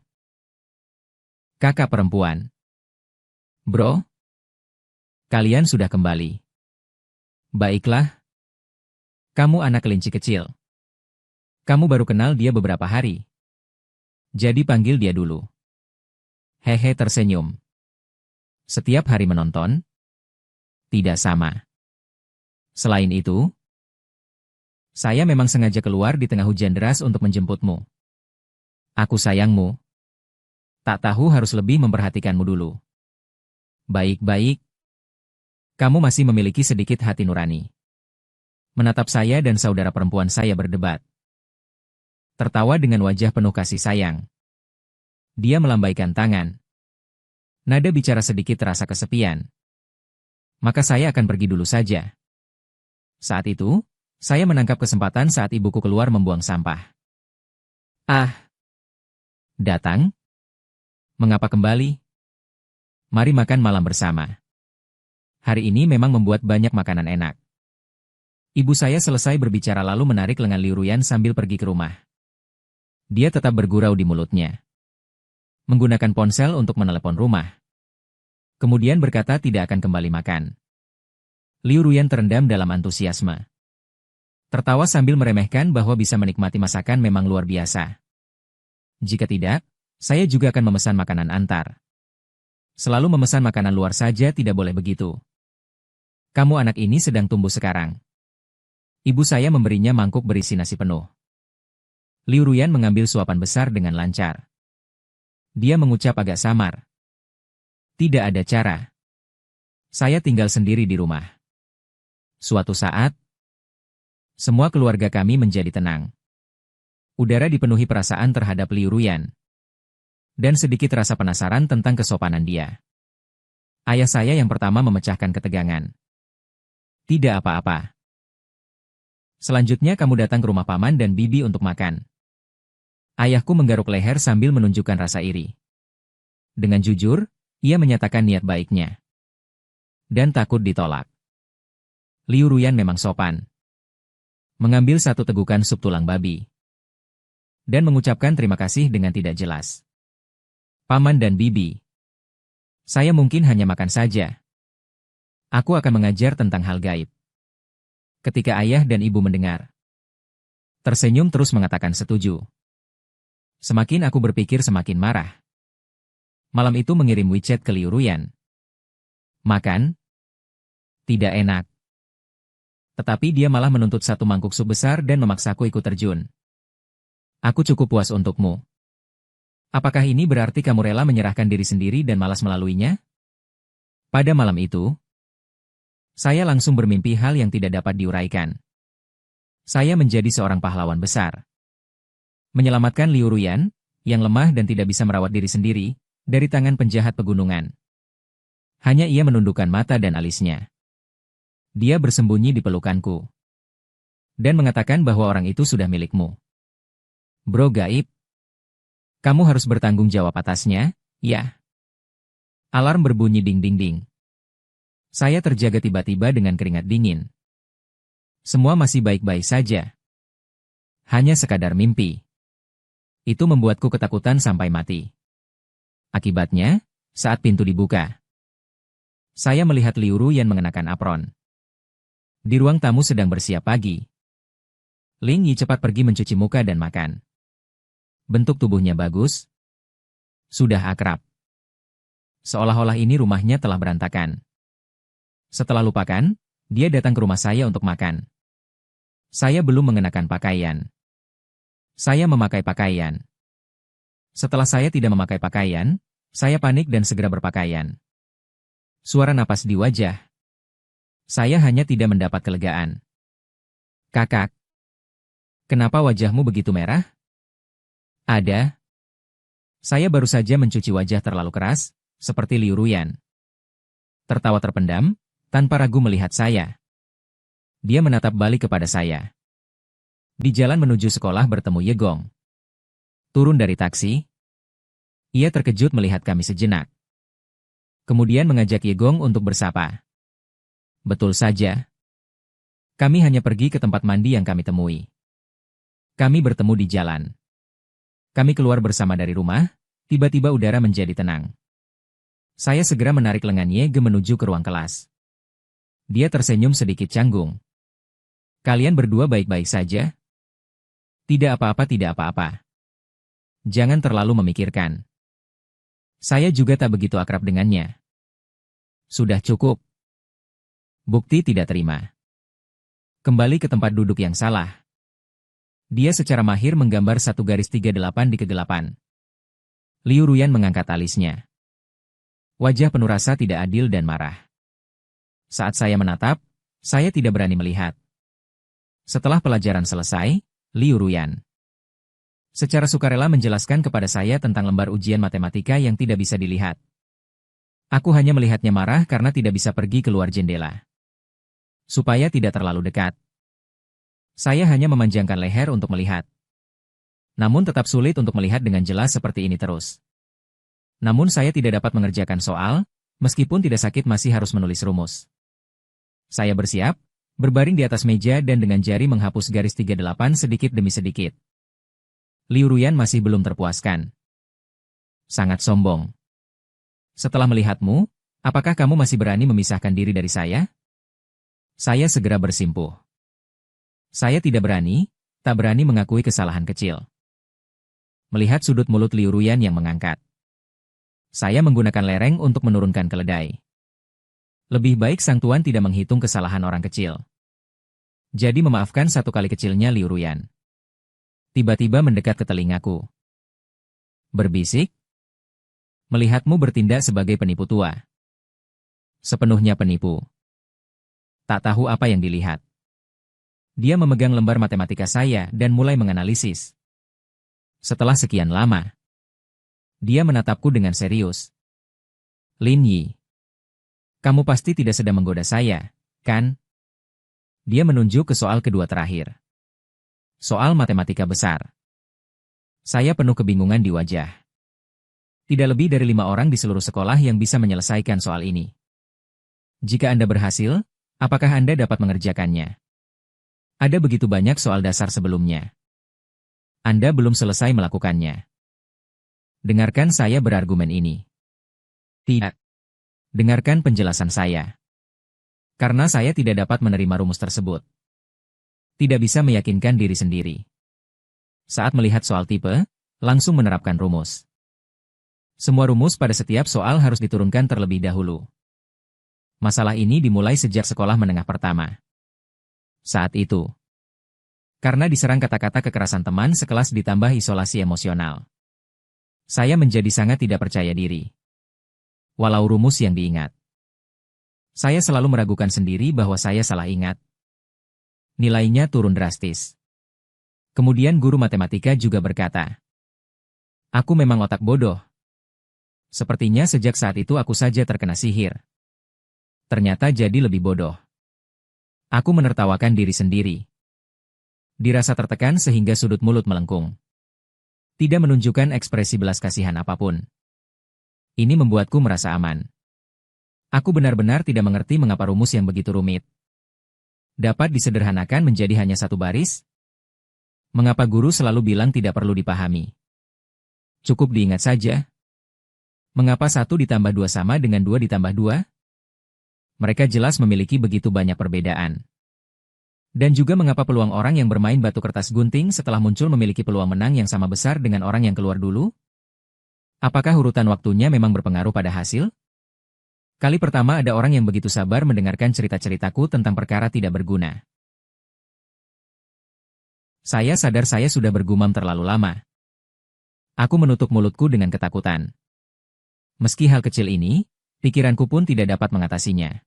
Kakak perempuan. Bro, kalian sudah kembali. Baiklah. Kamu anak kelinci kecil. Kamu baru kenal dia beberapa hari. Jadi panggil dia dulu. Hehe tersenyum. Setiap hari menonton? Tidak sama. Selain itu, saya memang sengaja keluar di tengah hujan deras untuk menjemputmu. Aku sayangmu. Tak tahu harus lebih memperhatikanmu dulu. Baik-baik. Kamu masih memiliki sedikit hati nurani. Menatap saya dan saudara perempuan saya berdebat. Tertawa dengan wajah penuh kasih sayang. Dia melambaikan tangan. Nada bicara sedikit terasa kesepian. Maka saya akan pergi dulu saja. Saat itu, saya menangkap kesempatan saat ibuku keluar membuang sampah. Ah! Datang? Mengapa kembali? Mari makan malam bersama. Hari ini memang membuat banyak makanan enak. Ibu saya selesai berbicara lalu menarik lengan Liu Ruyan sambil pergi ke rumah. Dia tetap bergurau di mulutnya. Menggunakan ponsel untuk menelepon rumah. Kemudian berkata tidak akan kembali makan. Liu Ruyan terendam dalam antusiasme. Tertawa sambil meremehkan bahwa bisa menikmati masakan memang luar biasa. Jika tidak, saya juga akan memesan makanan antar. Selalu memesan makanan luar saja tidak boleh begitu. Kamu anak ini sedang tumbuh sekarang. Ibu saya memberinya mangkuk berisi nasi penuh. Liu Ruyan mengambil suapan besar dengan lancar. Dia mengucap agak samar. Tidak ada cara. Saya tinggal sendiri di rumah. Suatu saat, semua keluarga kami menjadi tenang. Udara dipenuhi perasaan terhadap Liu Ruyan. Dan sedikit rasa penasaran tentang kesopanan dia. Ayah saya yang pertama memecahkan ketegangan. Tidak apa-apa. Selanjutnya kamu datang ke rumah paman dan bibi untuk makan. Ayahku menggaruk leher sambil menunjukkan rasa iri. Dengan jujur, ia menyatakan niat baiknya. Dan takut ditolak. Liu Ruyan memang sopan. Mengambil satu tegukan sup tulang babi. Dan mengucapkan terima kasih dengan tidak jelas. Paman dan bibi. Saya mungkin hanya makan saja. Aku akan mengajar tentang hal gaib. Ketika ayah dan ibu mendengar, tersenyum terus mengatakan setuju. Semakin aku berpikir semakin marah. Malam itu mengirim WeChat ke Liu Ruyan. Makan? Tidak enak. Tetapi dia malah menuntut satu mangkuk sup besar dan memaksaku ikut terjun. Aku cukup puas untukmu. Apakah ini berarti kamu rela menyerahkan diri sendiri dan malas melaluinya? Pada malam itu, saya langsung bermimpi hal yang tidak dapat diuraikan. Saya menjadi seorang pahlawan besar. Menyelamatkan Liu Ruyan, yang lemah dan tidak bisa merawat diri sendiri, dari tangan penjahat pegunungan. Hanya ia menundukkan mata dan alisnya. Dia bersembunyi di pelukanku. Dan mengatakan bahwa orang itu sudah milikmu. Bro gaib. Kamu harus bertanggung jawab atasnya, ya. Alarm berbunyi ding-ding-ding. Saya terjaga tiba-tiba dengan keringat dingin. Semua masih baik-baik saja. Hanya sekadar mimpi. Itu membuatku ketakutan sampai mati. Akibatnya, saat pintu dibuka, saya melihat Liu Ruyan mengenakan apron. Di ruang tamu sedang bersiap pagi. Ling Yi cepat pergi mencuci muka dan makan. Bentuk tubuhnya bagus. Sudah akrab. Seolah-olah ini rumahnya telah berantakan. Setelah lupakan, dia datang ke rumah saya untuk makan. Saya belum mengenakan pakaian. Saya memakai pakaian. Setelah saya tidak memakai pakaian, saya panik dan segera berpakaian. Suara napas di wajah. Saya hanya tidak mendapat kelegaan. Kakak, kenapa wajahmu begitu merah? Ada. Saya baru saja mencuci wajah terlalu keras, seperti Liu Ruyan. Tertawa terpendam, tanpa ragu melihat saya. Dia menatap balik kepada saya. Di jalan menuju sekolah bertemu Ye Gong. Turun dari taksi. Ia terkejut melihat kami sejenak. Kemudian mengajak Ye Gong untuk bersapa. Betul saja. Kami hanya pergi ke tempat mandi yang kami temui. Kami bertemu di jalan. Kami keluar bersama dari rumah, tiba-tiba udara menjadi tenang. Saya segera menarik lengan Ye Ge menuju ke ruang kelas. Dia tersenyum sedikit canggung. Kalian berdua baik-baik saja? Tidak apa-apa, tidak apa-apa. Jangan terlalu memikirkan. Saya juga tak begitu akrab dengannya. Sudah cukup. Bukti tidak terima. Kembali ke tempat duduk yang salah. Dia secara mahir menggambar satu garis 38 di kegelapan. Liu Ruyan mengangkat alisnya. Wajah penuh rasa tidak adil dan marah. Saat saya menatap, saya tidak berani melihat. Setelah pelajaran selesai, Liu Ruyan secara sukarela menjelaskan kepada saya tentang lembar ujian matematika yang tidak bisa dilihat. Aku hanya melihatnya marah karena tidak bisa pergi keluar jendela. Supaya tidak terlalu dekat. Saya hanya memanjangkan leher untuk melihat. Namun tetap sulit untuk melihat dengan jelas seperti ini terus. Namun saya tidak dapat mengerjakan soal, meskipun tidak sakit masih harus menulis rumus. Saya bersiap, berbaring di atas meja dan dengan jari menghapus garis 38 sedikit demi sedikit. Liu Ruyan masih belum terpuaskan. Sangat sombong. Setelah melihatmu, apakah kamu masih berani memisahkan diri dari saya? Saya segera bersimpuh. Saya tidak berani, tak berani mengakui kesalahan kecil. Melihat sudut mulut Liu Ruyan yang mengangkat. Saya menggunakan lereng untuk menurunkan keledai. Lebih baik sang tuan tidak menghitung kesalahan orang kecil. Jadi memaafkan satu kali kecilnya Liu Ruyan. Tiba-tiba mendekat ke telingaku. Berbisik. Melihatmu bertindak sebagai penipu tua. Sepenuhnya penipu. Tak tahu apa yang dilihat. Dia memegang lembar matematika saya dan mulai menganalisis. Setelah sekian lama, dia menatapku dengan serius. Lin Yi, kamu pasti tidak sedang menggoda saya, kan? Dia menunjuk ke soal kedua terakhir. Soal matematika besar. Saya penuh kebingungan di wajah. Tidak lebih dari 5 orang di seluruh sekolah yang bisa menyelesaikan soal ini. Jika Anda berhasil, apakah Anda dapat mengerjakannya? Ada begitu banyak soal dasar sebelumnya. Anda belum selesai melakukannya. Dengarkan saya berargumen ini. Tidak. Dengarkan penjelasan saya. Karena saya tidak dapat menerima rumus tersebut. Tidak bisa meyakinkan diri sendiri. Saat melihat soal tipe, langsung menerapkan rumus. Semua rumus pada setiap soal harus diturunkan terlebih dahulu. Masalah ini dimulai sejak sekolah menengah pertama. Saat itu, karena diserang kata-kata kekerasan teman sekelas ditambah isolasi emosional, saya menjadi sangat tidak percaya diri. Walau rumus yang diingat, saya selalu meragukan sendiri bahwa saya salah ingat. Nilainya turun drastis. Kemudian guru matematika juga berkata, "Aku memang otak bodoh." Sepertinya sejak saat itu aku saja terkena sihir. Ternyata jadi lebih bodoh. Aku menertawakan diri sendiri. Dirasa tertekan sehingga sudut mulut melengkung. Tidak menunjukkan ekspresi belas kasihan apapun. Ini membuatku merasa aman. Aku benar-benar tidak mengerti mengapa rumus yang begitu rumit dapat disederhanakan menjadi hanya satu baris. Mengapa guru selalu bilang tidak perlu dipahami? Cukup diingat saja. Mengapa 1 ditambah 2 sama dengan 2 ditambah 2? Mereka jelas memiliki begitu banyak perbedaan. Dan juga mengapa peluang orang yang bermain batu kertas gunting setelah muncul memiliki peluang menang yang sama besar dengan orang yang keluar dulu? Apakah urutan waktunya memang berpengaruh pada hasil? Kali pertama ada orang yang begitu sabar mendengarkan cerita-ceritaku tentang perkara tidak berguna. Saya sadar saya sudah bergumam terlalu lama. Aku menutup mulutku dengan ketakutan. Meski hal kecil ini, pikiranku pun tidak dapat mengatasinya.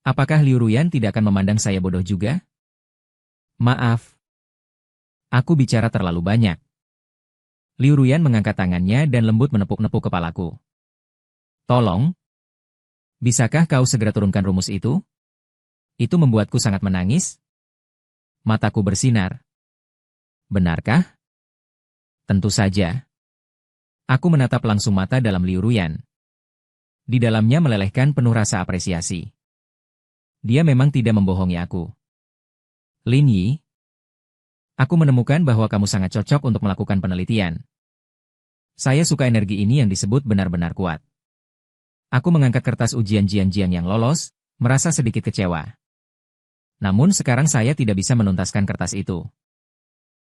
Apakah Liu Ruyan tidak akan memandang saya bodoh juga? Maaf. Aku bicara terlalu banyak. Liu Ruyan mengangkat tangannya dan lembut menepuk-nepuk kepalaku. Tolong. Bisakah kau segera turunkan rumus itu? Itu membuatku sangat menangis. Mataku bersinar. Benarkah? Tentu saja. Aku menatap langsung mata dalam Liu Ruyan. Di dalamnya melelehkan penuh rasa apresiasi. Dia memang tidak membohongi aku. Lin Yi, aku menemukan bahwa kamu sangat cocok untuk melakukan penelitian. Saya suka energi ini yang disebut benar-benar kuat. Aku mengangkat kertas ujian Jian-Jian yang lolos, merasa sedikit kecewa. Namun sekarang saya tidak bisa menuntaskan kertas itu.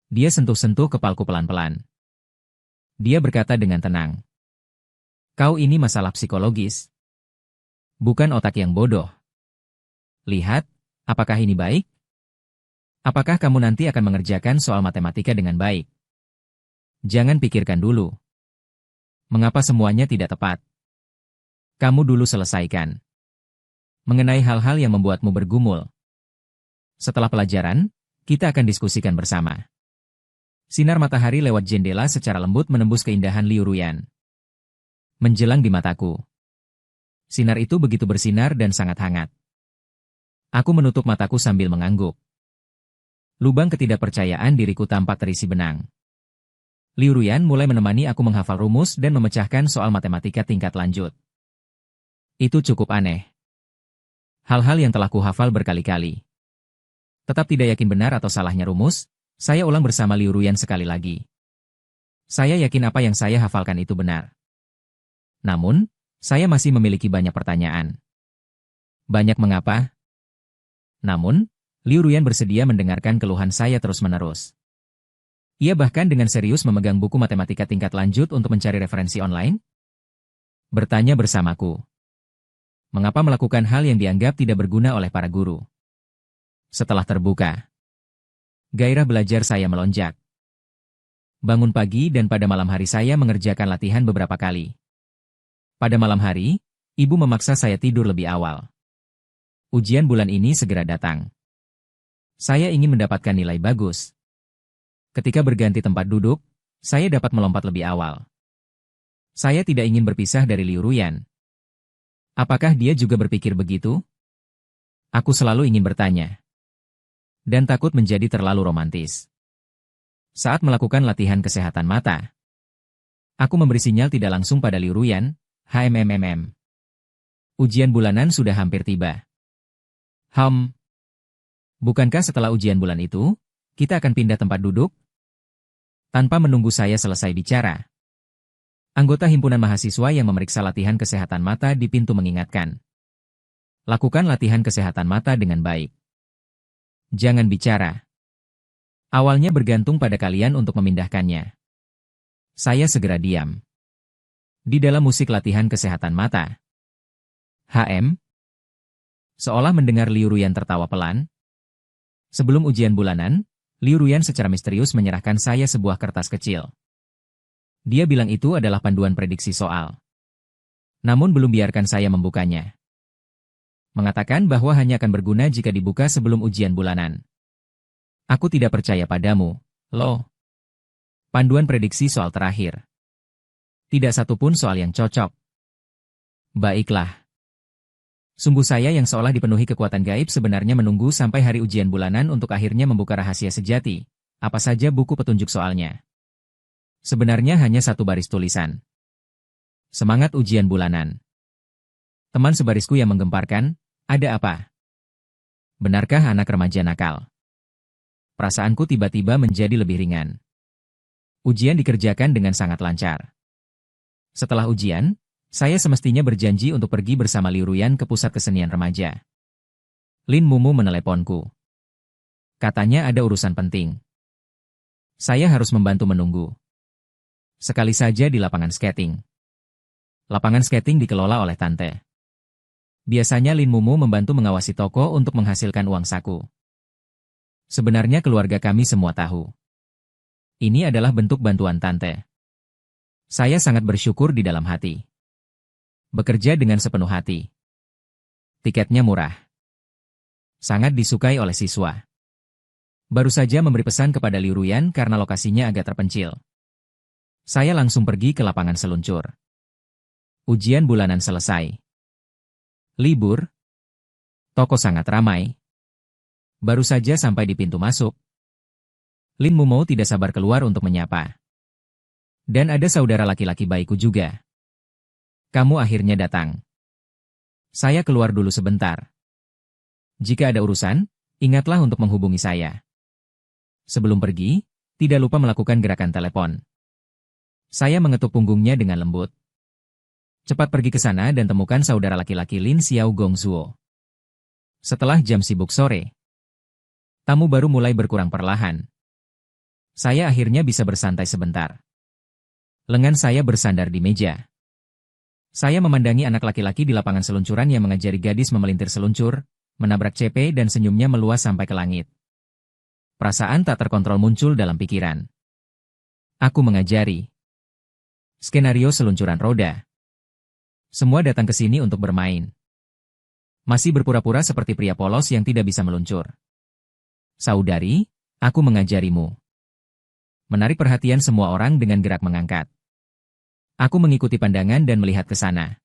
Dia sentuh-sentuh kepalku pelan-pelan. Dia berkata dengan tenang. Kau ini masalah psikologis. Bukan otak yang bodoh. Lihat, apakah ini baik? Apakah kamu nanti akan mengerjakan soal matematika dengan baik? Jangan pikirkan dulu. Mengapa semuanya tidak tepat? Kamu dulu selesaikan. Mengenai hal-hal yang membuatmu bergumul. Setelah pelajaran, kita akan diskusikan bersama. Sinar matahari lewat jendela secara lembut menembus keindahan Liu Ruyan. Menjelang di mataku. Sinar itu begitu bersinar dan sangat hangat. Aku menutup mataku sambil mengangguk. Lubang ketidakpercayaan diriku tampak terisi benang. Liu Ruyan mulai menemani aku menghafal rumus dan memecahkan soal matematika tingkat lanjut. Itu cukup aneh. Hal-hal yang telah kuhafal berkali-kali. Tetap tidak yakin benar atau salahnya rumus, saya ulang bersama Liu Ruyan sekali lagi. Saya yakin apa yang saya hafalkan itu benar. Namun, saya masih memiliki banyak pertanyaan. Banyak mengapa? Namun, Liu Ruyan bersedia mendengarkan keluhan saya terus-menerus. Ia bahkan dengan serius memegang buku matematika tingkat lanjut untuk mencari referensi online. Bertanya bersamaku. Mengapa melakukan hal yang dianggap tidak berguna oleh para guru? Setelah terbuka, gairah belajar saya melonjak. Bangun pagi dan pada malam hari saya mengerjakan latihan beberapa kali. Pada malam hari, ibu memaksa saya tidur lebih awal. Ujian bulan ini segera datang. Saya ingin mendapatkan nilai bagus. Ketika berganti tempat duduk, saya dapat melompat lebih awal. Saya tidak ingin berpisah dari Liu Ruyan. Apakah dia juga berpikir begitu? Aku selalu ingin bertanya. Dan takut menjadi terlalu romantis. Saat melakukan latihan kesehatan mata, aku memberi sinyal tidak langsung pada Liu Ruyan, HMMMM. Ujian bulanan sudah hampir tiba. Bukankah setelah ujian bulan itu, kita akan pindah tempat duduk? Tanpa menunggu saya selesai bicara, anggota himpunan mahasiswa yang memeriksa latihan kesehatan mata di pintu mengingatkan. Lakukan latihan kesehatan mata dengan baik. Jangan bicara. Awalnya bergantung pada kalian untuk memindahkannya. Saya segera diam. Di dalam musik latihan kesehatan mata. HM? Seolah mendengar Liu Ruyan tertawa pelan. Sebelum ujian bulanan, Liu Ruyan secara misterius menyerahkan saya sebuah kertas kecil. Dia bilang itu adalah panduan prediksi soal. Namun belum biarkan saya membukanya. Mengatakan bahwa hanya akan berguna jika dibuka sebelum ujian bulanan. Aku tidak percaya padamu, Lo. Panduan prediksi soal terakhir. Tidak satupun soal yang cocok. Baiklah. Sumbu saya yang seolah dipenuhi kekuatan gaib sebenarnya menunggu sampai hari ujian bulanan untuk akhirnya membuka rahasia sejati, apa saja buku petunjuk soalnya. Sebenarnya hanya satu baris tulisan. Semangat ujian bulanan. Teman sebarisku yang menggemparkan, ada apa? Benarkah anak remaja nakal? Perasaanku tiba-tiba menjadi lebih ringan. Ujian dikerjakan dengan sangat lancar. Setelah ujian, saya semestinya berjanji untuk pergi bersama Liu Ruyan ke pusat kesenian remaja. Lin Mumu meneleponku. Katanya ada urusan penting. Saya harus membantu menunggu. Sekali saja di lapangan skating. Lapangan skating dikelola oleh tante. Biasanya Lin Mumu membantu mengawasi toko untuk menghasilkan uang saku. Sebenarnya keluarga kami semua tahu. Ini adalah bentuk bantuan tante. Saya sangat bersyukur di dalam hati. Bekerja dengan sepenuh hati. Tiketnya murah. Sangat disukai oleh siswa. Baru saja memberi pesan kepada Liu Ruyan karena lokasinya agak terpencil. Saya langsung pergi ke lapangan seluncur. Ujian bulanan selesai. Libur. Toko sangat ramai. Baru saja sampai di pintu masuk. Lin Mumo tidak sabar keluar untuk menyapa. Dan ada saudara laki-laki baikku juga. Kamu akhirnya datang. Saya keluar dulu sebentar. Jika ada urusan, ingatlah untuk menghubungi saya. Sebelum pergi, tidak lupa melakukan gerakan telepon. Saya mengetuk punggungnya dengan lembut. Cepat pergi ke sana dan temukan saudara laki-laki Lin Xiao Gongzuo. Setelah jam sibuk sore, tamu baru mulai berkurang perlahan. Saya akhirnya bisa bersantai sebentar. Lengan saya bersandar di meja. Saya memandangi anak laki-laki di lapangan seluncuran yang mengajari gadis memelintir seluncur, menabrak CP dan senyumnya meluas sampai ke langit. Perasaan tak terkontrol muncul dalam pikiran. Aku mengajari. Skenario seluncuran roda. Semua datang ke sini untuk bermain. Masih berpura-pura seperti pria polos yang tidak bisa meluncur. Saudari, aku mengajarimu. Menarik perhatian semua orang dengan gerak mengangkat. Aku mengikuti pandangan dan melihat ke sana.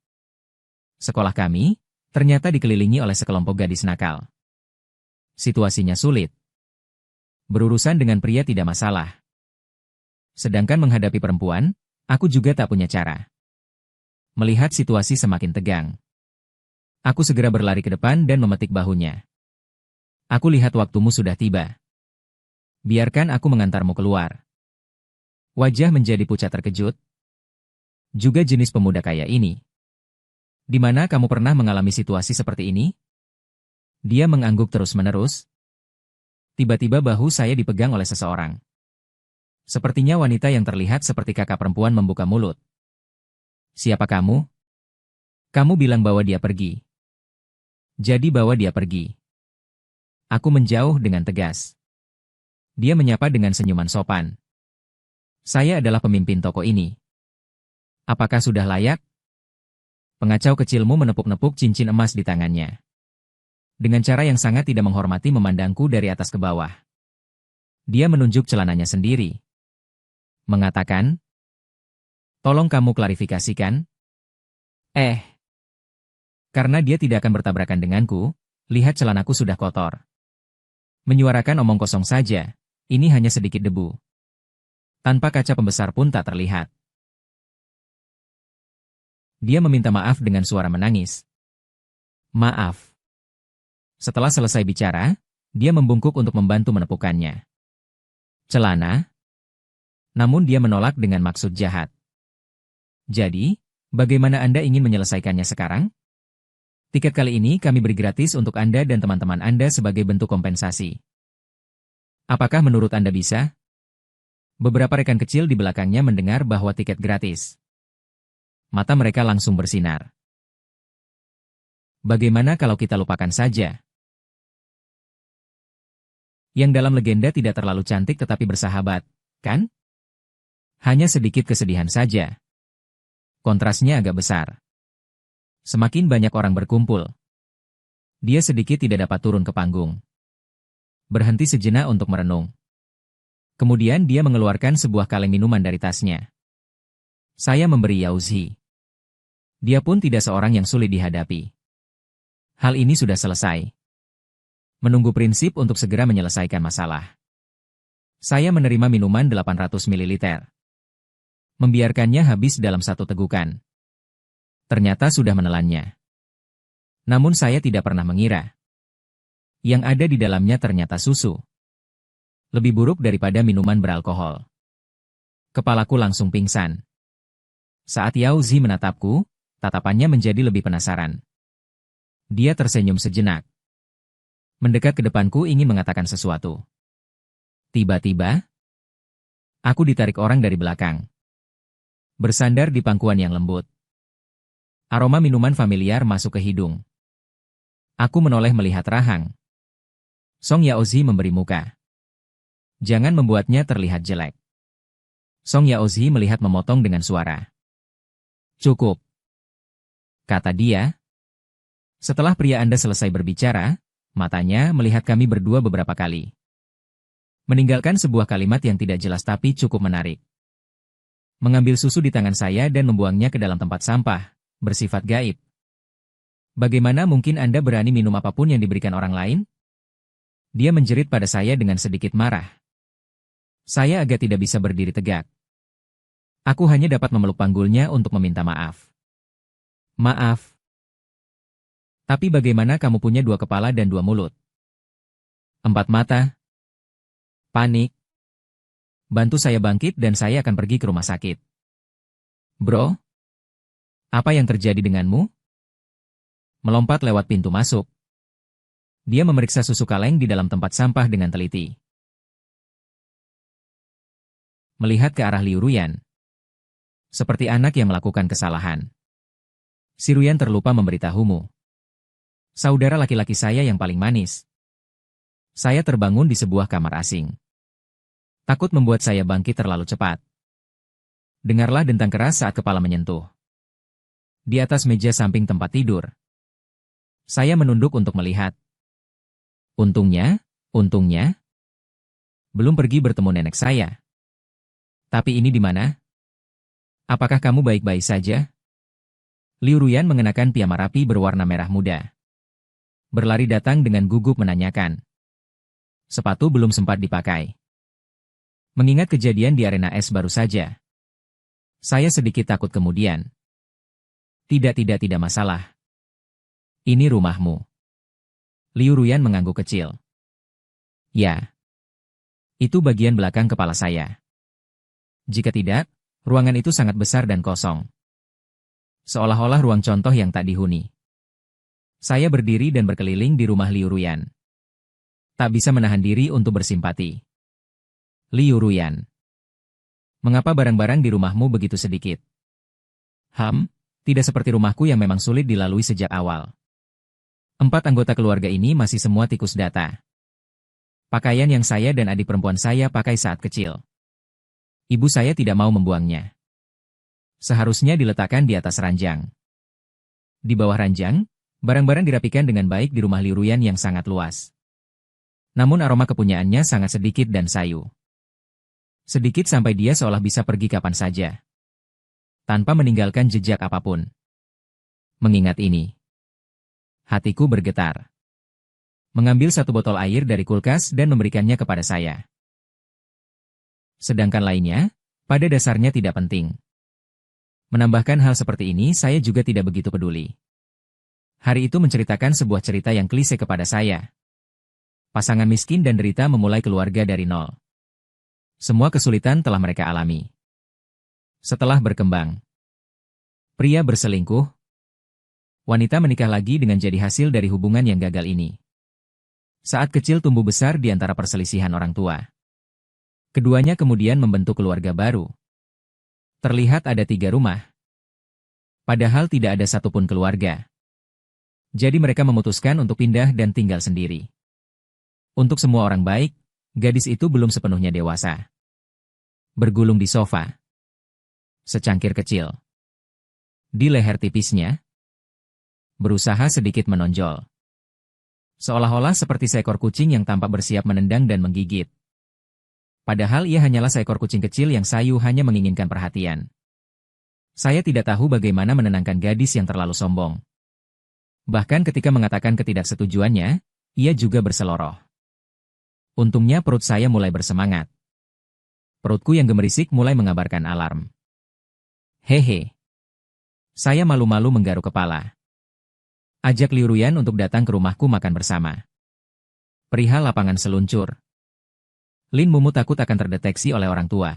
Sekolah kami, ternyata dikelilingi oleh sekelompok gadis nakal. Situasinya sulit. Berurusan dengan pria tidak masalah. Sedangkan menghadapi perempuan, aku juga tak punya cara. Melihat situasi semakin tegang. Aku segera berlari ke depan dan memetik bahunya. Aku lihat waktumu sudah tiba. Biarkan aku mengantarmu keluar. Wajah menjadi pucat terkejut. Juga jenis pemuda kaya ini. Di mana kamu pernah mengalami situasi seperti ini? Dia mengangguk terus-menerus. Tiba-tiba bahu saya dipegang oleh seseorang. Sepertinya wanita yang terlihat seperti kakak perempuan membuka mulut. Siapa kamu? Kamu bilang bawa dia pergi. Jadi bawa dia pergi. Aku menjauh dengan tegas. Dia menyapa dengan senyuman sopan. Saya adalah pemimpin toko ini. Apakah sudah layak? Pengacau kecilmu menepuk-nepuk cincin emas di tangannya. Dengan cara yang sangat tidak menghormati memandangku dari atas ke bawah. Dia menunjuk celananya sendiri. Mengatakan, tolong kamu klarifikasikan. Karena dia tidak akan bertabrakan denganku, lihat celanaku sudah kotor. Menyuarakan omong kosong saja, ini hanya sedikit debu. Tanpa kaca pembesar pun tak terlihat. Dia meminta maaf dengan suara menangis. Maaf. Setelah selesai bicara, dia membungkuk untuk membantu menepukannya. Celana? Namun dia menolak dengan maksud jahat. Jadi, bagaimana Anda ingin menyelesaikannya sekarang? Tiket kali ini kami beri gratis untuk Anda dan teman-teman Anda sebagai bentuk kompensasi. Apakah menurut Anda bisa? Beberapa rekan kecil di belakangnya mendengar bahwa tiket gratis. Mata mereka langsung bersinar. Bagaimana kalau kita lupakan saja? Yang dalam legenda tidak terlalu cantik tetapi bersahabat, kan? Hanya sedikit kesedihan saja. Kontrasnya agak besar. Semakin banyak orang berkumpul. Dia sedikit tidak dapat turun ke panggung. Berhenti sejenak untuk merenung. Kemudian dia mengeluarkan sebuah kaleng minuman dari tasnya. Saya memberi Yaozi. Dia pun tidak seorang yang sulit dihadapi. Hal ini sudah selesai. Menunggu prinsip untuk segera menyelesaikan masalah. Saya menerima minuman 800 ml. Membiarkannya habis dalam satu tegukan. Ternyata sudah menelannya. Namun saya tidak pernah mengira. Yang ada di dalamnya ternyata susu. Lebih buruk daripada minuman beralkohol. Kepalaku langsung pingsan. Saat Yaozi menatapku, tatapannya menjadi lebih penasaran. Dia tersenyum sejenak. Mendekat ke depanku ingin mengatakan sesuatu. Tiba-tiba, aku ditarik orang dari belakang. Bersandar di pangkuan yang lembut. Aroma minuman familiar masuk ke hidung. Aku menoleh melihat Rahang. Song Yaozi memberi muka. Jangan membuatnya terlihat jelek. Song Yaozi melihat memotong dengan suara. Cukup, kata dia. Setelah pria Anda selesai berbicara, matanya melihat kami berdua beberapa kali. Meninggalkan sebuah kalimat yang tidak jelas tapi cukup menarik. Mengambil susu di tangan saya dan membuangnya ke dalam tempat sampah, bersifat gaib. Bagaimana mungkin Anda berani minum apapun yang diberikan orang lain? Dia menjerit pada saya dengan sedikit marah. Saya agak tidak bisa berdiri tegak. Aku hanya dapat memeluk panggulnya untuk meminta maaf. Maaf. Tapi bagaimana kamu punya 2 kepala dan 2 mulut? 4 mata? Panik. Bantu saya bangkit dan saya akan pergi ke rumah sakit. Bro? Apa yang terjadi denganmu? Melompat lewat pintu masuk. Dia memeriksa susu kaleng di dalam tempat sampah dengan teliti. Melihat ke arah Liu Ruyan. Seperti anak yang melakukan kesalahan. Si Ruyan terlupa memberitahumu. Saudara laki-laki saya yang paling manis. Saya terbangun di sebuah kamar asing. Takut membuat saya bangkit terlalu cepat. Dengarlah dentang keras saat kepala menyentuh. Di atas meja samping tempat tidur. Saya menunduk untuk melihat. Untungnya. Belum pergi bertemu nenek saya. Tapi ini di mana? Apakah kamu baik-baik saja? Liu Ruyan mengenakan piyama rapi berwarna merah muda. Berlari datang dengan gugup menanyakan. Sepatu belum sempat dipakai. Mengingat kejadian di arena es baru saja. Saya sedikit takut kemudian. Tidak masalah. Ini rumahmu. Liu Ruyan mengangguk kecil. Ya. Itu bagian belakang kepala saya. Jika tidak, ruangan itu sangat besar dan kosong. Seolah-olah ruang contoh yang tak dihuni. Saya berdiri dan berkeliling di rumah Liu Ruyan. Tak bisa menahan diri untuk bersimpati. Liu Ruyan. Mengapa barang-barang di rumahmu begitu sedikit? Tidak seperti rumahku yang memang sulit dilalui sejak awal. 4 anggota keluarga ini masih semua tikus data. Pakaian yang saya dan adik perempuan saya pakai saat kecil. Ibu saya tidak mau membuangnya. Seharusnya diletakkan di atas ranjang. Di bawah ranjang, barang-barang dirapikan dengan baik di rumah Liu Ruyan yang sangat luas. Namun aroma kepunyaannya sangat sedikit dan sayu. Sedikit sampai dia seolah bisa pergi kapan saja. Tanpa meninggalkan jejak apapun. Mengingat ini, hatiku bergetar. Mengambil 1 botol air dari kulkas dan memberikannya kepada saya. Sedangkan lainnya, pada dasarnya tidak penting. Menambahkan hal seperti ini saya juga tidak begitu peduli. Hari itu menceritakan sebuah cerita yang klise kepada saya. Pasangan miskin dan derita memulai keluarga dari nol. Semua kesulitan telah mereka alami. Setelah berkembang, pria berselingkuh, wanita menikah lagi dengan jadi hasil dari hubungan yang gagal ini. Saat kecil tumbuh besar di antara perselisihan orang tua. Keduanya kemudian membentuk keluarga baru. Terlihat ada 3 rumah. Padahal tidak ada satupun keluarga. Jadi mereka memutuskan untuk pindah dan tinggal sendiri. Untuk semua orang baik, gadis itu belum sepenuhnya dewasa. Bergulung di sofa. Secangkir kecil. Di leher tipisnya, berusaha sedikit menonjol. Seolah-olah seperti seekor kucing yang tampak bersiap menendang dan menggigit. Padahal ia hanyalah seekor kucing kecil yang sayu hanya menginginkan perhatian. Saya tidak tahu bagaimana menenangkan gadis yang terlalu sombong. Bahkan ketika mengatakan ketidaksetujuannya, ia juga berseloroh. Untungnya perut saya mulai bersemangat. Perutku yang gemerisik mulai mengabarkan alarm. Hehe. Saya malu-malu menggaruk kepala. Ajak Liu Ruyan untuk datang ke rumahku makan bersama. Perihal lapangan seluncur. Lin Mumu takut akan terdeteksi oleh orang tua.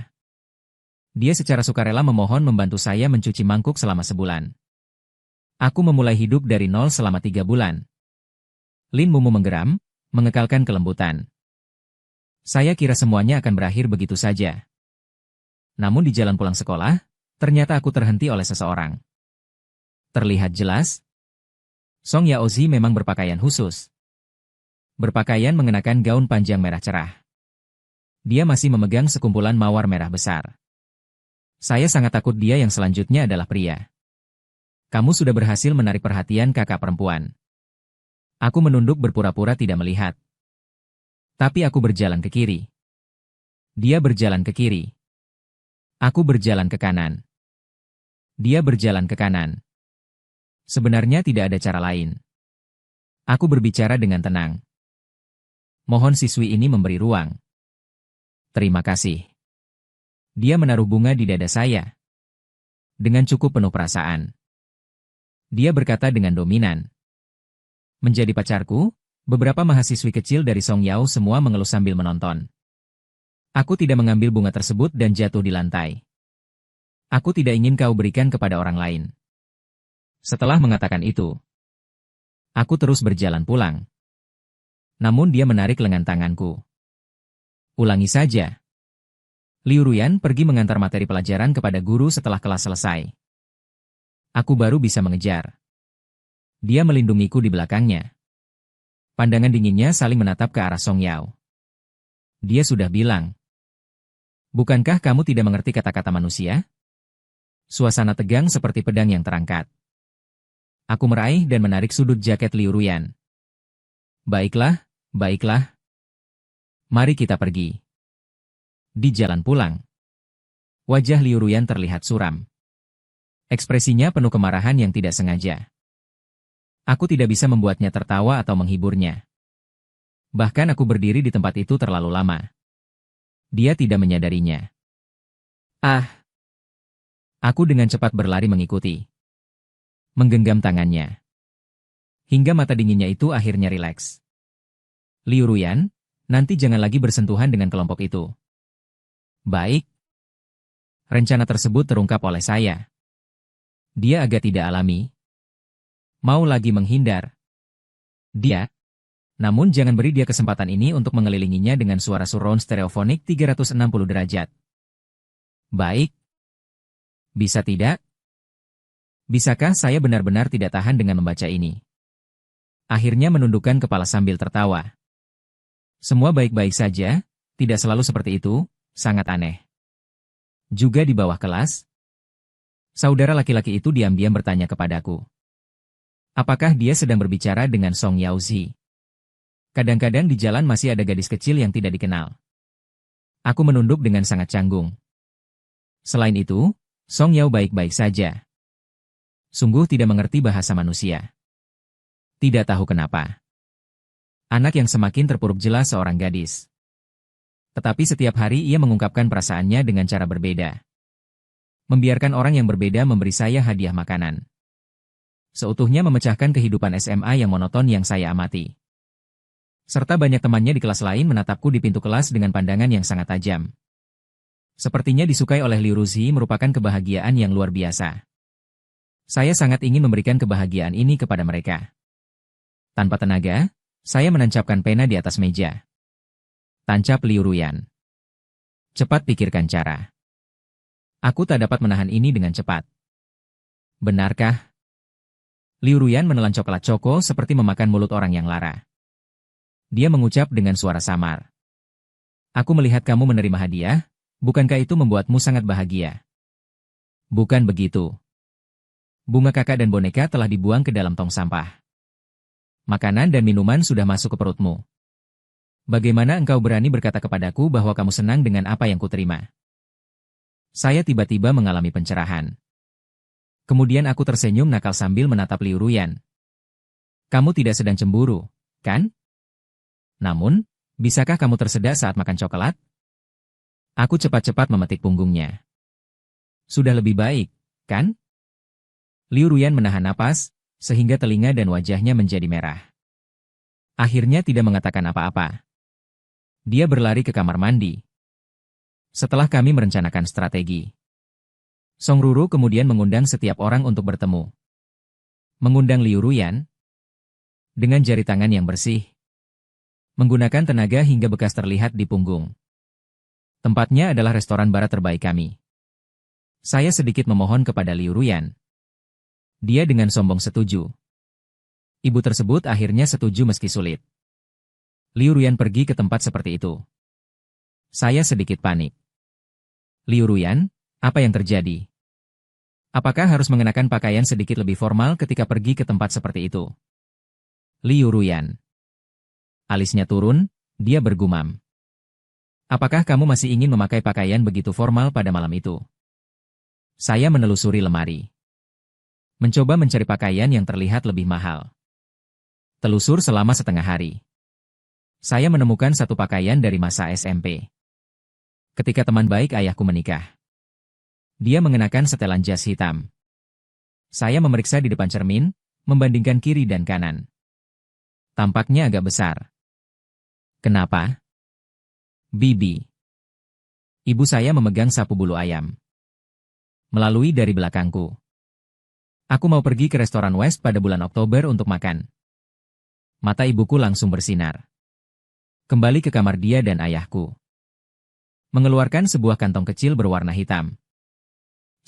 Dia secara sukarela memohon membantu saya mencuci mangkuk selama sebulan. Aku memulai hidup dari nol selama 3 bulan. Lin Mumu menggeram, mengekalkan kelembutan. Saya kira semuanya akan berakhir begitu saja. Namun di jalan pulang sekolah, ternyata aku terhenti oleh seseorang. Terlihat jelas, Song Yaozi memang berpakaian khusus. Berpakaian mengenakan gaun panjang merah cerah. Dia masih memegang sekumpulan mawar merah besar. Saya sangat takut dia yang selanjutnya adalah pria. Kamu sudah berhasil menarik perhatian kakak perempuan. Aku menunduk berpura-pura tidak melihat. Tapi aku berjalan ke kiri. Dia berjalan ke kiri. Aku berjalan ke kanan. Dia berjalan ke kanan. Sebenarnya tidak ada cara lain. Aku berbicara dengan tenang. Mohon siswi ini memberi ruang. Terima kasih. Dia menaruh bunga di dada saya. Dengan cukup penuh perasaan. Dia berkata dengan dominan. Menjadi pacarku, beberapa mahasiswi kecil dari Song Yao semua mengelus sambil menonton. Aku tidak mengambil bunga tersebut dan jatuh di lantai. Aku tidak ingin kau berikan kepada orang lain. Setelah mengatakan itu, aku terus berjalan pulang. Namun dia menarik lengan tanganku. Ulangi saja. Liu Ruyan pergi mengantar materi pelajaran kepada guru setelah kelas selesai. Aku baru bisa mengejar. Dia melindungiku di belakangnya. Pandangan dinginnya saling menatap ke arah Song Yao. Dia sudah bilang. Bukankah kamu tidak mengerti kata-kata manusia? Suasana tegang seperti pedang yang terangkat. Aku meraih dan menarik sudut jaket Liu Ruyan. Baiklah, baiklah. Mari kita pergi. Di jalan pulang. Wajah Liu Ruyan terlihat suram. Ekspresinya penuh kemarahan yang tidak sengaja. Aku tidak bisa membuatnya tertawa atau menghiburnya. Bahkan aku berdiri di tempat itu terlalu lama. Dia tidak menyadarinya. Ah! Aku dengan cepat berlari mengikuti. Menggenggam tangannya. Hingga mata dinginnya itu akhirnya rileks. Liu Ruyan, nanti jangan lagi bersentuhan dengan kelompok itu. Baik. Rencana tersebut terungkap oleh saya. Dia agak tidak alami. Mau lagi menghindar. Dia. Namun jangan beri dia kesempatan ini untuk mengelilinginya dengan suara surround stereofonik 360 derajat. Baik. Bisa tidak? Bisakah saya benar-benar tidak tahan dengan membaca ini? Akhirnya menundukkan kepala sambil tertawa. Semua baik-baik saja, tidak selalu seperti itu, sangat aneh. Juga di bawah kelas, saudara laki-laki itu diam-diam bertanya kepadaku. Apakah dia sedang berbicara dengan Song Yaozi? Kadang-kadang di jalan masih ada gadis kecil yang tidak dikenal. Aku menunduk dengan sangat canggung. Selain itu, Song Yao baik-baik saja. Sungguh tidak mengerti bahasa manusia. Tidak tahu kenapa. Anak yang semakin terpuruk jelas seorang gadis. Tetapi setiap hari ia mengungkapkan perasaannya dengan cara berbeda. Membiarkan orang yang berbeda memberi saya hadiah makanan. Seutuhnya memecahkan kehidupan SMA yang monoton yang saya amati. Serta banyak temannya di kelas lain menatapku di pintu kelas dengan pandangan yang sangat tajam. Sepertinya disukai oleh Liu Ruzi merupakan kebahagiaan yang luar biasa. Saya sangat ingin memberikan kebahagiaan ini kepada mereka. Tanpa tenaga, Saya menancapkan pena di atas meja. Tancap Liu Ruyan. Cepat pikirkan cara. Aku tak dapat menahan ini dengan cepat. Benarkah? Liu Ruyan menelan coklat Choco seperti memakan mulut orang yang lara. Dia mengucap dengan suara samar. Aku melihat kamu menerima hadiah, bukankah itu membuatmu sangat bahagia? Bukan begitu. Bunga kakak dan boneka telah dibuang ke dalam tong sampah. Makanan dan minuman sudah masuk ke perutmu. Bagaimana engkau berani berkata kepadaku bahwa kamu senang dengan apa yang kuterima? Saya tiba-tiba mengalami pencerahan. Kemudian aku tersenyum nakal sambil menatap Liu Ruyan. Kamu tidak sedang cemburu, kan? Namun, bisakah kamu tersedak saat makan coklat? Aku cepat-cepat memetik punggungnya. Sudah lebih baik, kan? Liu Ruyan menahan napas, sehingga telinga dan wajahnya menjadi merah. Akhirnya tidak mengatakan apa-apa. Dia berlari ke kamar mandi. Setelah kami merencanakan strategi, Song Ruru kemudian mengundang setiap orang untuk bertemu. Mengundang Liu Ruyan dengan jari tangan yang bersih, menggunakan tenaga hingga bekas terlihat di punggung. Tempatnya adalah restoran barat terbaik kami. Saya sedikit memohon kepada Liu Ruyan. Dia dengan sombong setuju. Ibu tersebut akhirnya setuju meski sulit. Liu Ruyan pergi ke tempat seperti itu. Saya sedikit panik. Liu Ruyan, apa yang terjadi? Apakah harus mengenakan pakaian sedikit lebih formal ketika pergi ke tempat seperti itu? Liu Ruyan. Alisnya turun, dia bergumam. Apakah kamu masih ingin memakai pakaian begitu formal pada malam itu? Saya menelusuri lemari. Mencoba mencari pakaian yang terlihat lebih mahal. Telusur selama setengah hari. Saya menemukan satu pakaian dari masa SMP. Ketika teman baik ayahku menikah. Dia mengenakan setelan jas hitam. Saya memeriksa di depan cermin, membandingkan kiri dan kanan. Tampaknya agak besar. Kenapa? Bibi. Ibu saya memegang sapu bulu ayam. Melalui dari belakangku. Aku mau pergi ke restoran West pada bulan Oktober untuk makan. Mata ibuku langsung bersinar. Kembali ke kamar dia dan ayahku. Mengeluarkan sebuah kantong kecil berwarna hitam.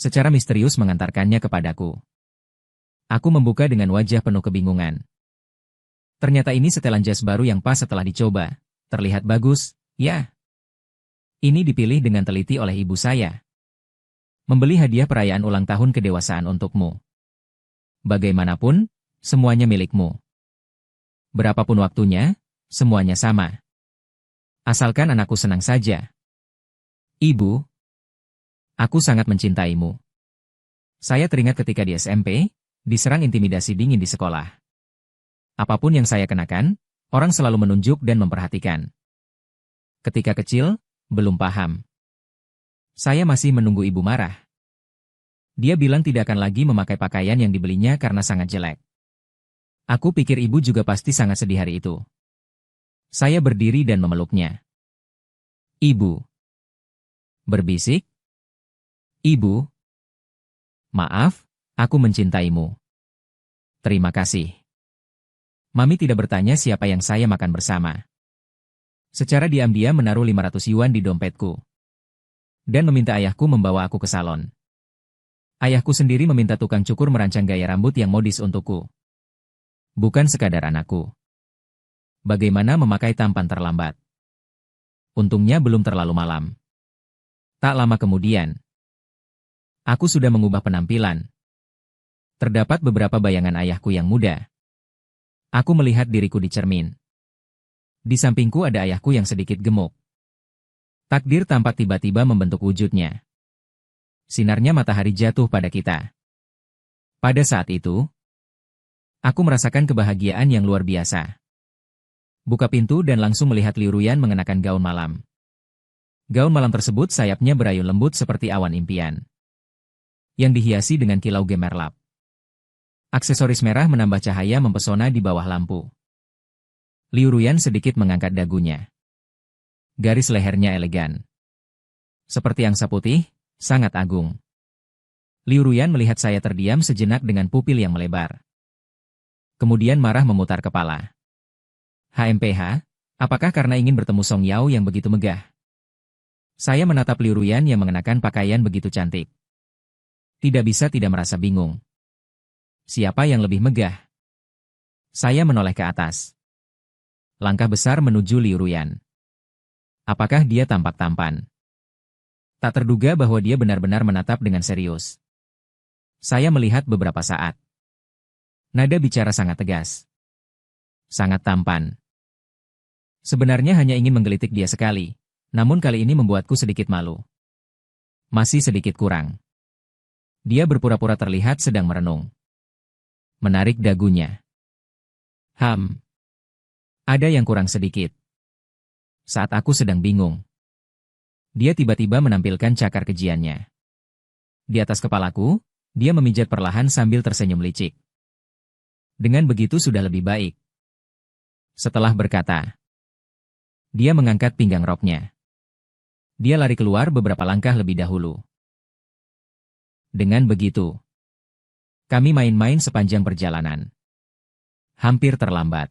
Secara misterius mengantarkannya kepadaku. Aku membuka dengan wajah penuh kebingungan. Ternyata ini setelan jas baru yang pas setelah dicoba. Terlihat bagus, ya. Ini dipilih dengan teliti oleh ibu saya. Membeli hadiah perayaan ulang tahun kedewasaan untukmu. Bagaimanapun, semuanya milikmu. Berapapun waktunya, semuanya sama. Asalkan anakku senang saja. Ibu, aku sangat mencintaimu. Saya teringat ketika di SMP, diserang intimidasi dingin di sekolah. Apapun yang saya kenakan, orang selalu menunjuk dan memperhatikan. Ketika kecil, belum paham. Saya masih menunggu ibu marah. Dia bilang tidak akan lagi memakai pakaian yang dibelinya karena sangat jelek. Aku pikir ibu juga pasti sangat sedih hari itu. Saya berdiri dan memeluknya. Ibu. Berbisik. Ibu. Maaf, aku mencintaimu. Terima kasih. Mami tidak bertanya siapa yang saya makan bersama. Secara diam-diam menaruh 500 yuan di dompetku. Dan meminta ayahku membawa aku ke salon. Ayahku sendiri meminta tukang cukur merancang gaya rambut yang modis untukku. Bukan sekadar anakku. Bagaimana memakai tampan terlambat. Untungnya belum terlalu malam. Tak lama kemudian, aku sudah mengubah penampilan. Terdapat beberapa bayangan ayahku yang muda. Aku melihat diriku di cermin. Di sampingku ada ayahku yang sedikit gemuk. Takdir tampak tiba-tiba membentuk wujudnya. Sinarnya matahari jatuh pada kita. Pada saat itu, aku merasakan kebahagiaan yang luar biasa. Buka pintu dan langsung melihat Liu Ruyan mengenakan gaun malam. Gaun malam tersebut sayapnya berayun lembut seperti awan impian. Yang dihiasi dengan kilau gemerlap. Aksesoris merah menambah cahaya mempesona di bawah lampu. Liu Ruyan sedikit mengangkat dagunya. Garis lehernya elegan. Seperti angsa putih, sangat agung. Liu Ruyan melihat saya terdiam sejenak dengan pupil yang melebar. Kemudian marah memutar kepala. HMPH, apakah karena ingin bertemu Song Yao yang begitu megah? Saya menatap Liu Ruyan yang mengenakan pakaian begitu cantik. Tidak bisa tidak merasa bingung. Siapa yang lebih megah? Saya menoleh ke atas. Langkah besar menuju Liu Ruyan. Apakah dia tampak tampan? Tak terduga bahwa dia benar-benar menatap dengan serius. Saya melihat beberapa saat. Nada bicara sangat tegas. Sangat tampan. Sebenarnya hanya ingin menggelitik dia sekali, namun kali ini membuatku sedikit malu. Masih sedikit kurang. Dia berpura-pura terlihat sedang merenung. Menarik dagunya. Ada yang kurang sedikit. Saat aku sedang bingung, dia tiba-tiba menampilkan cakar kejiannya. Di atas kepalaku, dia memijat perlahan sambil tersenyum licik. Dengan begitu sudah lebih baik. Setelah berkata, dia mengangkat pinggang roknya. Dia lari keluar beberapa langkah lebih dahulu. Dengan begitu, kami main-main sepanjang perjalanan. Hampir terlambat.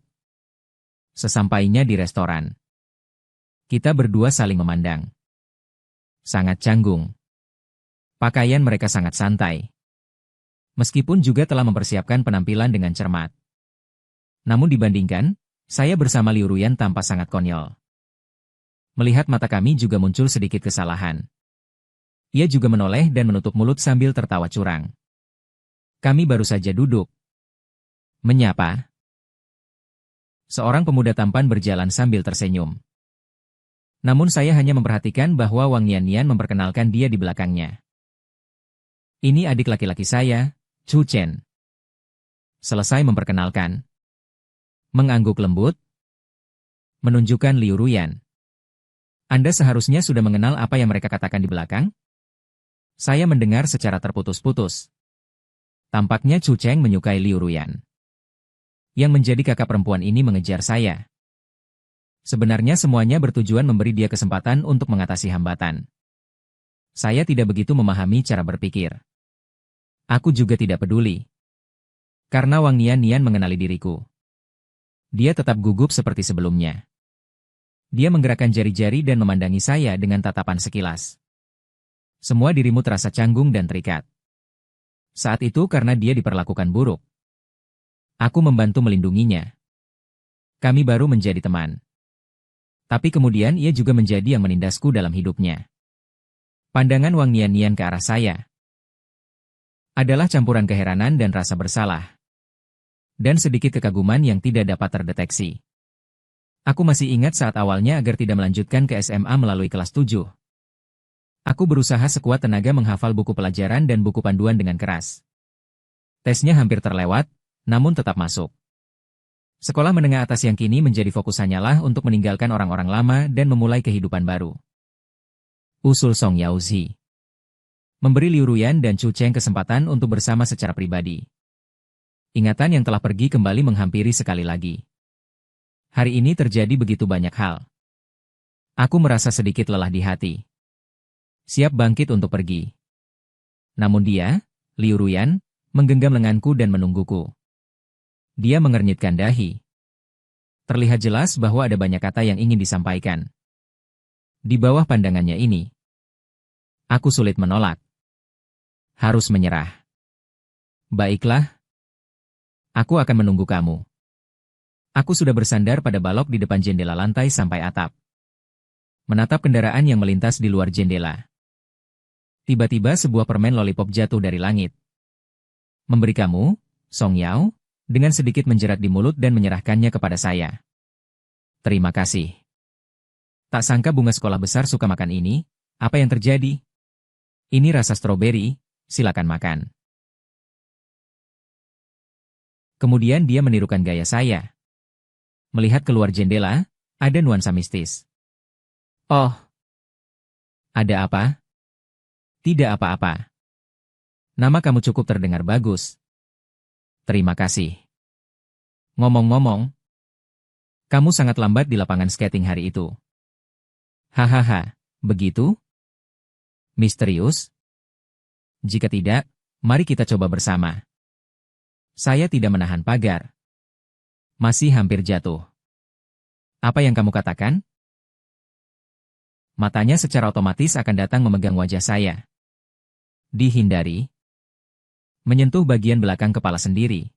Sesampainya di restoran, kita berdua saling memandang. Sangat canggung. Pakaian mereka sangat santai. Meskipun juga telah mempersiapkan penampilan dengan cermat. Namun dibandingkan, saya bersama Liu Ruyan tampak sangat konyol. Melihat mata kami juga muncul sedikit kesalahan. Ia juga menoleh dan menutup mulut sambil tertawa curang. Kami baru saja duduk. Menyapa. Seorang pemuda tampan berjalan sambil tersenyum. Namun saya hanya memperhatikan bahwa Wang Nian memperkenalkan dia di belakangnya. Ini adik laki-laki saya, Chu Chen. Selesai memperkenalkan. Mengangguk lembut. Menunjukkan Liu Ruyan. Anda seharusnya sudah mengenal apa yang mereka katakan di belakang? Saya mendengar secara terputus-putus. Tampaknya Chu Cheng menyukai Liu Ruyan. Yang menjadi kakak perempuan ini mengejar saya. Sebenarnya semuanya bertujuan memberi dia kesempatan untuk mengatasi hambatan. Saya tidak begitu memahami cara berpikir. Aku juga tidak peduli. Karena Wang Nian mengenali diriku. Dia tetap gugup seperti sebelumnya. Dia menggerakkan jari-jari dan memandangi saya dengan tatapan sekilas. Semua dirimu terasa canggung dan terikat. Saat itu karena dia diperlakukan buruk. Aku membantu melindunginya. Kami baru menjadi teman. Tapi kemudian ia juga menjadi yang menindasku dalam hidupnya. Pandangan Wang Nian ke arah saya adalah campuran keheranan dan rasa bersalah. Dan sedikit kekaguman yang tidak dapat terdeteksi. Aku masih ingat saat awalnya agar tidak melanjutkan ke SMA melalui kelas 7. Aku berusaha sekuat tenaga menghafal buku pelajaran dan buku panduan dengan keras. Tesnya hampir terlewat, namun tetap masuk. Sekolah menengah atas yang kini menjadi fokus hanyalah untuk meninggalkan orang-orang lama dan memulai kehidupan baru. Usul Song Yaozi. Memberi Liu Ruyan dan Chu Cheng kesempatan untuk bersama secara pribadi. Ingatan yang telah pergi kembali menghampiri sekali lagi. Hari ini terjadi begitu banyak hal. Aku merasa sedikit lelah di hati. Siap bangkit untuk pergi. Namun dia, Liu Ruyan, menggenggam lenganku dan menungguku. Dia mengernyitkan dahi. Terlihat jelas bahwa ada banyak kata yang ingin disampaikan. Di bawah pandangannya ini, aku sulit menolak. Harus menyerah. Baiklah. Aku akan menunggu kamu. Aku sudah bersandar pada balok di depan jendela lantai sampai atap. Menatap kendaraan yang melintas di luar jendela. Tiba-tiba sebuah permen lollipop jatuh dari langit. Memberi kamu, Song Yao, dengan sedikit menjerat di mulut dan menyerahkannya kepada saya. Terima kasih. Tak sangka bunga sekolah besar suka makan ini. Apa yang terjadi? Ini rasa stroberi, silakan makan. Kemudian dia menirukan gaya saya. Melihat keluar jendela, ada nuansa mistis. Oh. Ada apa? Tidak apa-apa. Nama kamu cukup terdengar bagus. Terima kasih. Ngomong-ngomong, kamu sangat lambat di lapangan skating hari itu. Hahaha, begitu? Misterius? Jika tidak, mari kita coba bersama. Saya tidak menahan pagar. Masih hampir jatuh. Apa yang kamu katakan? Matanya secara otomatis akan datang memegang wajah saya. Dihindari. Menyentuh bagian belakang kepala sendiri.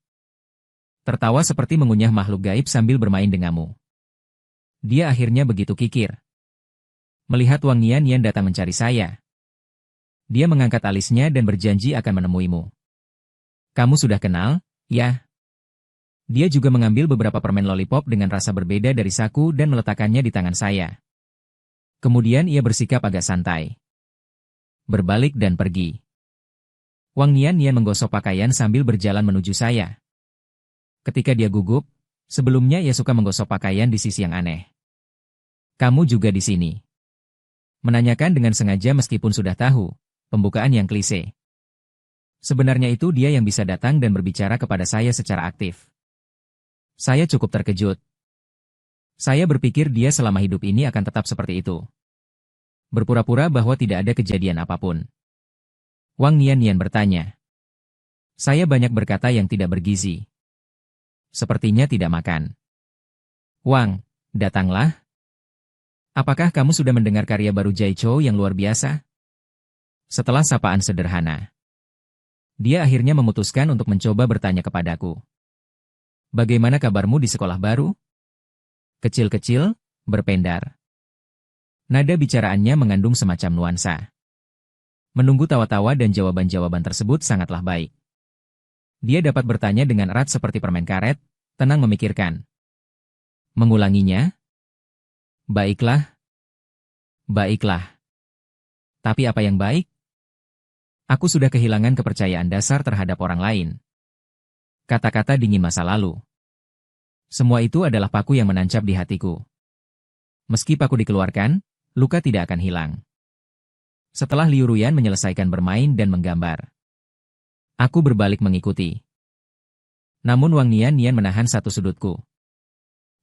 Tertawa seperti mengunyah makhluk gaib sambil bermain denganmu. Dia akhirnya begitu kikir. Melihat Wang Nian datang mencari saya. Dia mengangkat alisnya dan berjanji akan menemuimu. Kamu sudah kenal, ya? Dia juga mengambil beberapa permen lollipop dengan rasa berbeda dari saku dan meletakkannya di tangan saya. Kemudian ia bersikap agak santai. Berbalik dan pergi. Wang Nian menggosok pakaian sambil berjalan menuju saya. Ketika dia gugup, sebelumnya ia suka menggosok pakaian di sisi yang aneh. Kamu juga di sini. Menanyakan dengan sengaja meskipun sudah tahu, pembukaan yang klise. Sebenarnya itu dia yang bisa datang dan berbicara kepada saya secara aktif. Saya cukup terkejut. Saya berpikir dia selama hidup ini akan tetap seperti itu. Berpura-pura bahwa tidak ada kejadian apapun. Wang Nian bertanya. Saya banyak berkata yang tidak bergizi. Sepertinya tidak makan. Wang, datanglah. Apakah kamu sudah mendengar karya baru Jai Chou yang luar biasa? Setelah sapaan sederhana, dia akhirnya memutuskan untuk mencoba bertanya kepadaku. Bagaimana kabarmu di sekolah baru? Kecil-kecil, berpendar. Nada bicaraannya mengandung semacam nuansa. Menunggu tawa-tawa dan jawaban-jawaban tersebut sangatlah baik. Dia dapat bertanya dengan erat seperti permen karet, tenang memikirkan. Mengulanginya? Baiklah. Baiklah. Tapi apa yang baik? Aku sudah kehilangan kepercayaan dasar terhadap orang lain. Kata-kata dingin masa lalu. Semua itu adalah paku yang menancap di hatiku. Meski paku dikeluarkan, luka tidak akan hilang. Setelah Liu Ruyan menyelesaikan bermain dan menggambar, aku berbalik mengikuti. Namun Wang Nian menahan satu sudutku.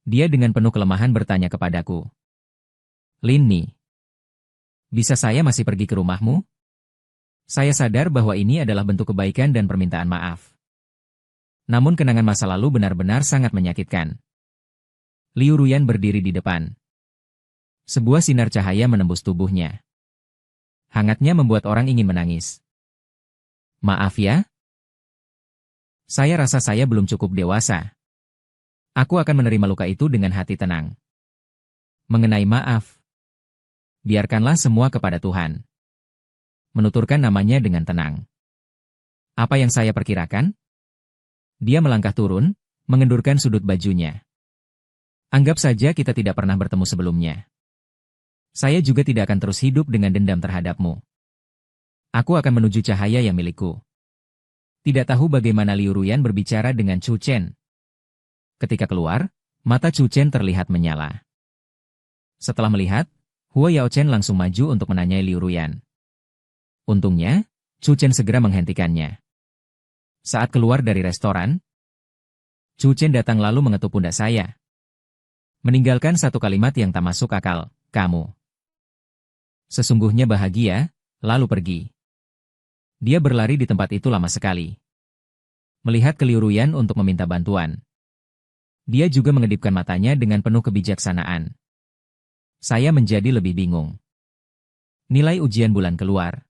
Dia dengan penuh kelemahan bertanya kepadaku. Lin Ni, bisa saya masih pergi ke rumahmu? Saya sadar bahwa ini adalah bentuk kebaikan dan permintaan maaf. Namun kenangan masa lalu benar-benar sangat menyakitkan. Liu Ruyan berdiri di depan. Sebuah sinar cahaya menembus tubuhnya. Hangatnya membuat orang ingin menangis. Maaf ya? Saya rasa saya belum cukup dewasa. Aku akan menerima luka itu dengan hati tenang. Mengenai maaf, biarkanlah semua kepada Tuhan. Menuturkan namanya dengan tenang. Apa yang saya perkirakan? Dia melangkah turun, mengendurkan sudut bajunya. Anggap saja kita tidak pernah bertemu sebelumnya. Saya juga tidak akan terus hidup dengan dendam terhadapmu. Aku akan menuju cahaya yang milikku. Tidak tahu bagaimana Liu Ruyan berbicara dengan Chu Chen. Ketika keluar, mata Chu Chen terlihat menyala. Setelah melihat, Huo Yao Chen langsung maju untuk menanyai Liu Ruyan. Untungnya, Chu Chen segera menghentikannya. Saat keluar dari restoran, Chu Chen datang lalu mengetuk pundak saya. Meninggalkan satu kalimat yang tak masuk akal, kamu. Sesungguhnya bahagia, lalu pergi. Dia berlari di tempat itu lama sekali. Melihat ke Liu Ruyan untuk meminta bantuan. Dia juga mengedipkan matanya dengan penuh kebijaksanaan. Saya menjadi lebih bingung. Nilai ujian bulan keluar.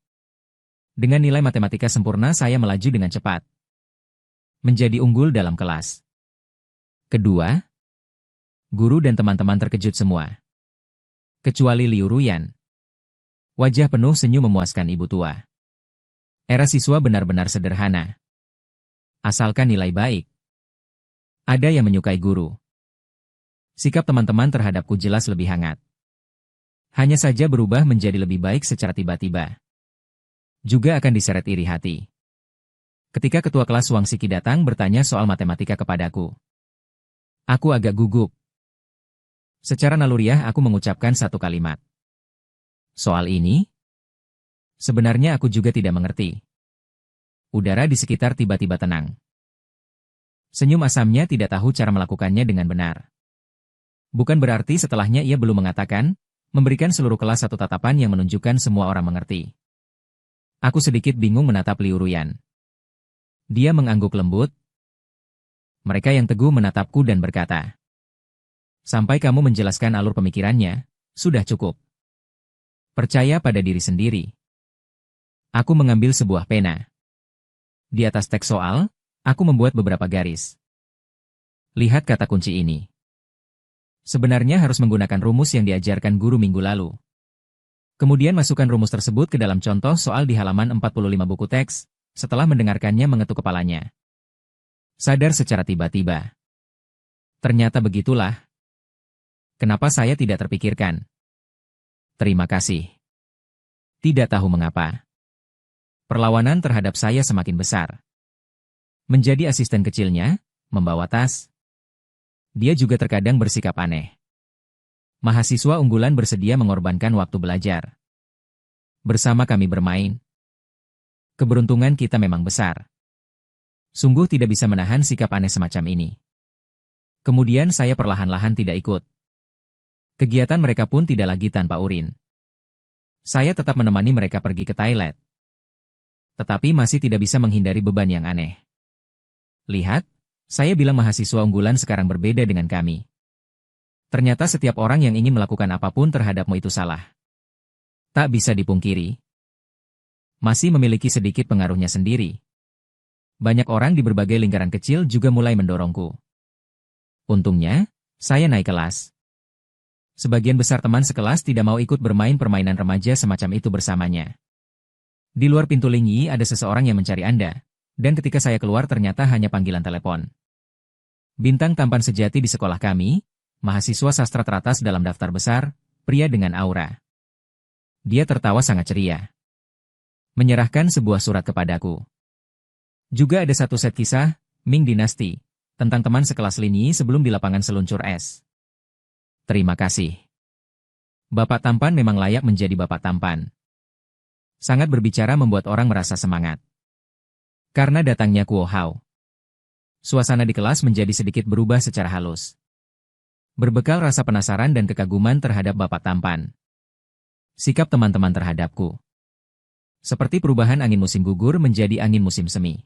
Dengan nilai matematika sempurna saya melaju dengan cepat. Menjadi unggul dalam kelas. Kedua, guru dan teman-teman terkejut semua. Kecuali Liu Ruyan. Wajah penuh senyum memuaskan ibu tua. Era siswa benar-benar sederhana. Asalkan nilai baik. Ada yang menyukai guru. Sikap teman-teman terhadapku jelas lebih hangat. Hanya saja berubah menjadi lebih baik secara tiba-tiba. Juga akan diseret iri hati. Ketika ketua kelas Wang Siki datang bertanya soal matematika kepadaku. Aku agak gugup. Secara naluriah aku mengucapkan satu kalimat. Soal ini? Sebenarnya aku juga tidak mengerti. Udara di sekitar tiba-tiba tenang. Senyum asamnya tidak tahu cara melakukannya dengan benar. Bukan berarti setelahnya ia belum mengatakan, memberikan seluruh kelas satu tatapan yang menunjukkan semua orang mengerti. Aku sedikit bingung menatap Liu Ruyan. Dia mengangguk lembut. Mereka yang teguh menatapku dan berkata, Sampai kamu menjelaskan alur pemikirannya, sudah cukup. Percaya pada diri sendiri. Aku mengambil sebuah pena. Di atas teks soal, aku membuat beberapa garis. Lihat kata kunci ini. Sebenarnya harus menggunakan rumus yang diajarkan guru minggu lalu. Kemudian masukkan rumus tersebut ke dalam contoh soal di halaman 45 buku teks, setelah mendengarkannya mengetuk kepalanya. Sadar secara tiba-tiba. Ternyata begitulah. Kenapa saya tidak terpikirkan? Terima kasih. Tidak tahu mengapa. Perlawanan terhadap saya semakin besar. Menjadi asisten kecilnya, membawa tas. Dia juga terkadang bersikap aneh. Mahasiswa unggulan bersedia mengorbankan waktu belajar. Bersama kami bermain. Keberuntungan kita memang besar. Sungguh tidak bisa menahan sikap aneh semacam ini. Kemudian saya perlahan-lahan tidak ikut. Kegiatan mereka pun tidak lagi tanpa urin. Saya tetap menemani mereka pergi ke toilet. Tetapi masih tidak bisa menghindari beban yang aneh. Lihat, saya bilang mahasiswa unggulan sekarang berbeda dengan kami. Ternyata setiap orang yang ingin melakukan apapun terhadapmu itu salah. Tak bisa dipungkiri. Masih memiliki sedikit pengaruhnya sendiri. Banyak orang di berbagai lingkaran kecil juga mulai mendorongku. Untungnya, saya naik kelas. Sebagian besar teman sekelas tidak mau ikut bermain permainan remaja semacam itu bersamanya. Di luar pintu linyi ada seseorang yang mencari Anda, dan ketika saya keluar ternyata hanya panggilan telepon. Bintang tampan sejati di sekolah kami, mahasiswa sastra teratas dalam daftar besar, pria dengan aura. Dia tertawa sangat ceria. Menyerahkan sebuah surat kepadaku. Juga ada satu set kisah, Ming Dinasti, tentang teman sekelas linyi sebelum di lapangan seluncur es. Terima kasih. Bapak tampan memang layak menjadi bapak tampan. Sangat berbicara membuat orang merasa semangat. Karena datangnya Kuo Hao. Suasana di kelas menjadi sedikit berubah secara halus. Berbekal rasa penasaran dan kekaguman terhadap bapak tampan. Sikap teman-teman terhadapku. Seperti perubahan angin musim gugur menjadi angin musim semi.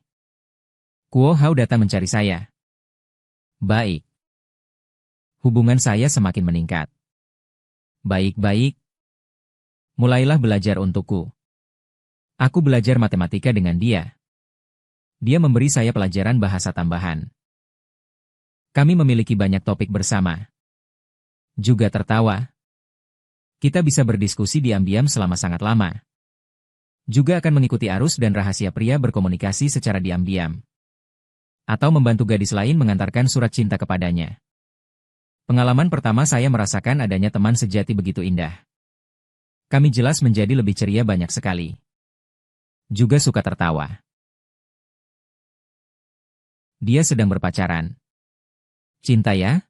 Kuo Hao datang mencari saya. Baik. Hubungan saya semakin meningkat. Baik-baik. Mulailah belajar untukku. Aku belajar matematika dengan dia. Dia memberi saya pelajaran bahasa tambahan. Kami memiliki banyak topik bersama. Juga tertawa. Kita bisa berdiskusi diam-diam selama sangat lama. Juga akan mengikuti arus dan rahasia pria berkomunikasi secara diam-diam. Atau membantu gadis lain mengantarkan surat cinta kepadanya. Pengalaman pertama saya merasakan adanya teman sejati begitu indah. Kami jelas menjadi lebih ceria banyak sekali. Juga suka tertawa. Dia sedang berpacaran. Cinta ya?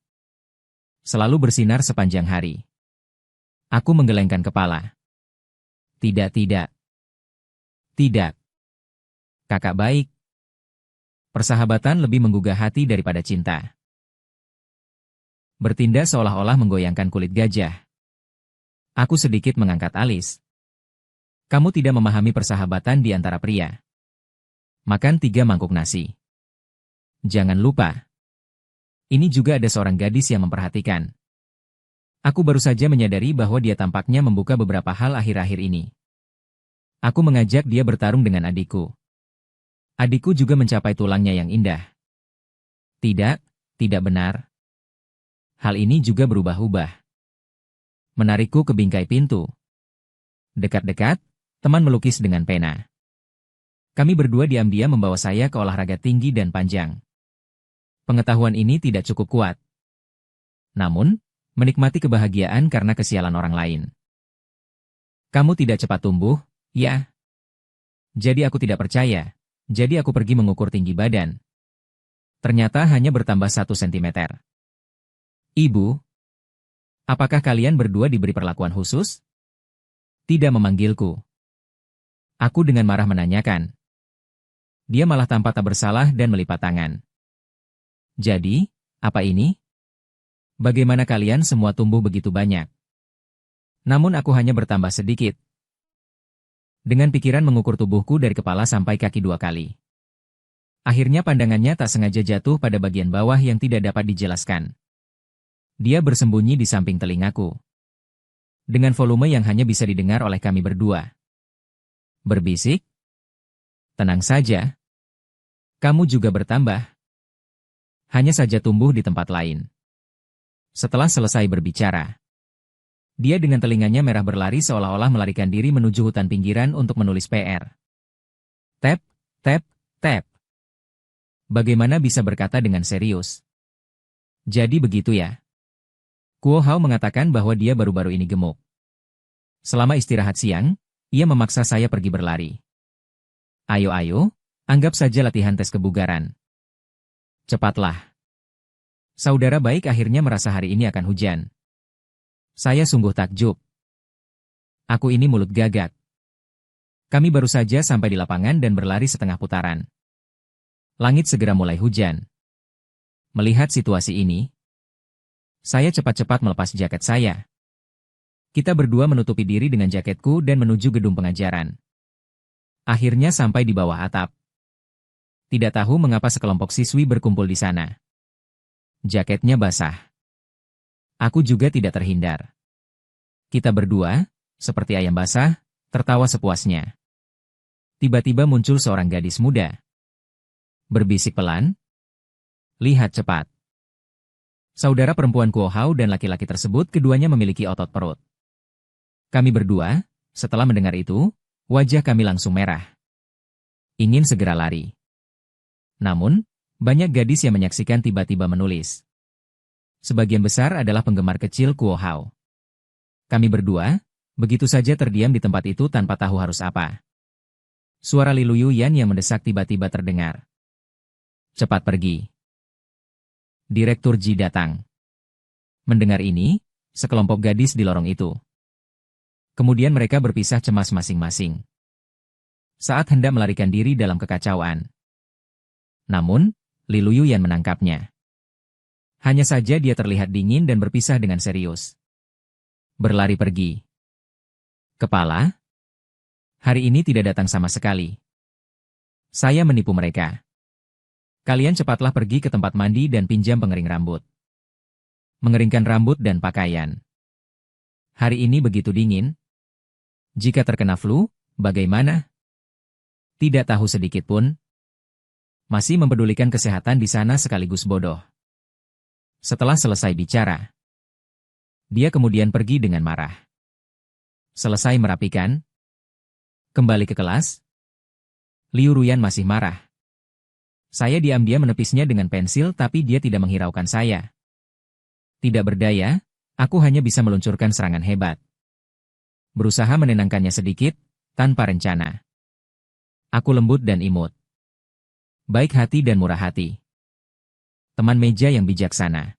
Selalu bersinar sepanjang hari. Aku menggelengkan kepala. Tidak. Tidak. Kakak baik. Persahabatan lebih menggugah hati daripada cinta. Bertindak seolah-olah menggoyangkan kulit gajah. Aku sedikit mengangkat alis. Kamu tidak memahami persahabatan di antara pria. Makan 3 mangkuk nasi. Jangan lupa. Ini juga ada seorang gadis yang memperhatikan. Aku baru saja menyadari bahwa dia tampaknya membuka beberapa hal akhir-akhir ini. Aku mengajak dia bertarung dengan adikku. Adikku juga mencapai tulangnya yang indah. Tidak benar. Hal ini juga berubah-ubah. Menarikku ke bingkai pintu. Dekat-dekat, teman melukis dengan pena. Kami berdua diam-diam membawa saya ke olahraga tinggi dan panjang. Pengetahuan ini tidak cukup kuat. Namun, menikmati kebahagiaan karena kesialan orang lain. Kamu tidak cepat tumbuh, ya? Jadi aku tidak percaya. Jadi aku pergi mengukur tinggi badan. Ternyata hanya bertambah 1 sentimeter. Ibu, apakah kalian berdua diberi perlakuan khusus? Tidak memanggilku. Aku dengan marah menanyakan. Dia malah tampak tak bersalah dan melipat tangan. Jadi, apa ini? Bagaimana kalian semua tumbuh begitu banyak? Namun aku hanya bertambah sedikit. Dengan pikiran mengukur tubuhku dari kepala sampai kaki 2 kali. Akhirnya pandangannya tak sengaja jatuh pada bagian bawah yang tidak dapat dijelaskan. Dia bersembunyi di samping telingaku. Dengan volume yang hanya bisa didengar oleh kami berdua. Berbisik, "Tenang saja. Kamu juga bertambah. Hanya saja tumbuh di tempat lain." Setelah selesai berbicara, dia dengan telinganya merah berlari seolah-olah melarikan diri menuju hutan pinggiran untuk menulis PR. Tap, tap, tap. Bagaimana bisa berkata dengan serius? Jadi begitu ya? Kuo Hao mengatakan bahwa dia baru-baru ini gemuk. Selama istirahat siang, ia memaksa saya pergi berlari. Ayo, anggap saja latihan tes kebugaran. Cepatlah. Saudara baik akhirnya merasa hari ini akan hujan. Saya sungguh takjub. Aku ini mulut gagak. Kami baru saja sampai di lapangan dan berlari setengah putaran. Langit segera mulai hujan. Melihat situasi ini, saya cepat-cepat melepas jaket saya. Kita berdua menutupi diri dengan jaketku dan menuju gedung pengajaran. Akhirnya sampai di bawah atap. Tidak tahu mengapa sekelompok siswi berkumpul di sana. Jaketnya basah. Aku juga tidak terhindar. Kita berdua, seperti ayam basah, tertawa sepuasnya. Tiba-tiba muncul seorang gadis muda. Berbisik pelan. Lihat cepat. Saudara perempuan Kuo Hao dan laki-laki tersebut keduanya memiliki otot perut. Kami berdua, setelah mendengar itu, wajah kami langsung merah. Ingin segera lari. Namun, banyak gadis yang menyaksikan tiba-tiba menulis. Sebagian besar adalah penggemar kecil Kuo Hao. Kami berdua, begitu saja terdiam di tempat itu tanpa tahu harus apa. Suara Li Luyan yang mendesak tiba-tiba terdengar. Cepat pergi. Direktur Ji datang. Mendengar ini, sekelompok gadis di lorong itu. Kemudian mereka berpisah cemas masing-masing. Saat hendak melarikan diri dalam kekacauan. Namun, Li Luyan menangkapnya. Hanya saja dia terlihat dingin dan berpisah dengan serius. Berlari pergi. Kepala? Hari ini tidak datang sama sekali. Saya menipu mereka. Kalian cepatlah pergi ke tempat mandi dan pinjam pengering rambut. Mengeringkan rambut dan pakaian. Hari ini begitu dingin. Jika terkena flu, bagaimana? Tidak tahu sedikit pun. Masih mempedulikan kesehatan di sana sekaligus bodoh. Setelah selesai bicara, dia kemudian pergi dengan marah. Selesai merapikan, kembali ke kelas. Liu Ruyan masih marah. Saya diam-diam menepisnya dengan pensil tapi dia tidak menghiraukan saya. Tidak berdaya, aku hanya bisa meluncurkan serangan hebat. Berusaha menenangkannya sedikit, tanpa rencana. Aku lembut dan imut. Baik hati dan murah hati. Teman meja yang bijaksana.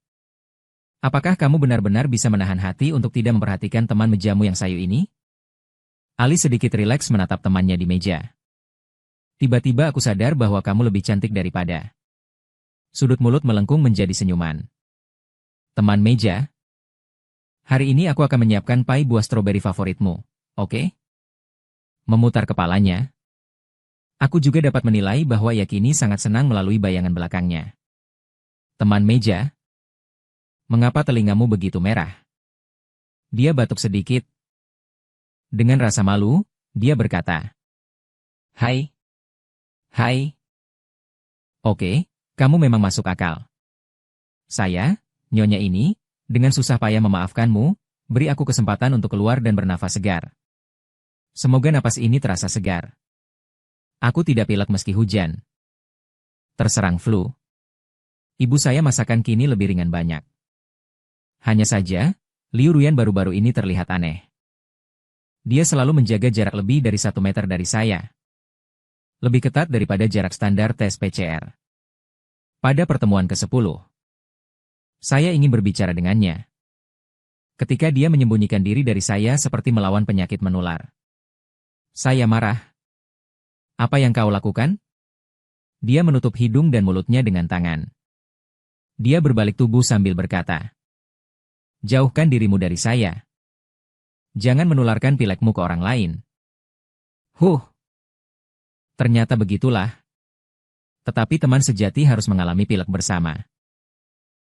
Apakah kamu benar-benar bisa menahan hati untuk tidak memperhatikan teman mejamu yang sayu ini? Ali sedikit rileks menatap temannya di meja. Tiba-tiba aku sadar bahwa kamu lebih cantik daripada. Sudut mulut melengkung menjadi senyuman. Teman meja. Hari ini aku akan menyiapkan pai buah stroberi favoritmu, oke? Memutar kepalanya. Aku juga dapat menilai bahwa ia kini sangat senang melalui bayangan belakangnya. Teman meja. Mengapa telingamu begitu merah? Dia batuk sedikit. Dengan rasa malu, dia berkata. Hai. Hai. Oke, kamu memang masuk akal. Saya, nyonya ini, dengan susah payah memaafkanmu, beri aku kesempatan untuk keluar dan bernafas segar. Semoga napas ini terasa segar. Aku tidak pilek meski hujan. Terserang flu. Ibu saya masakan kini lebih ringan banyak. Hanya saja, Liu Ruyan baru-baru ini terlihat aneh. Dia selalu menjaga jarak lebih dari 1 meter dari saya. Lebih ketat daripada jarak standar tes PCR. Pada pertemuan ke-10, saya ingin berbicara dengannya. Ketika dia menyembunyikan diri dari saya seperti melawan penyakit menular. Saya marah. Apa yang kau lakukan? Dia menutup hidung dan mulutnya dengan tangan. Dia berbalik tubuh sambil berkata. Jauhkan dirimu dari saya. Jangan menularkan pilekmu ke orang lain. Ternyata begitulah. Tetapi teman sejati harus mengalami pilek bersama.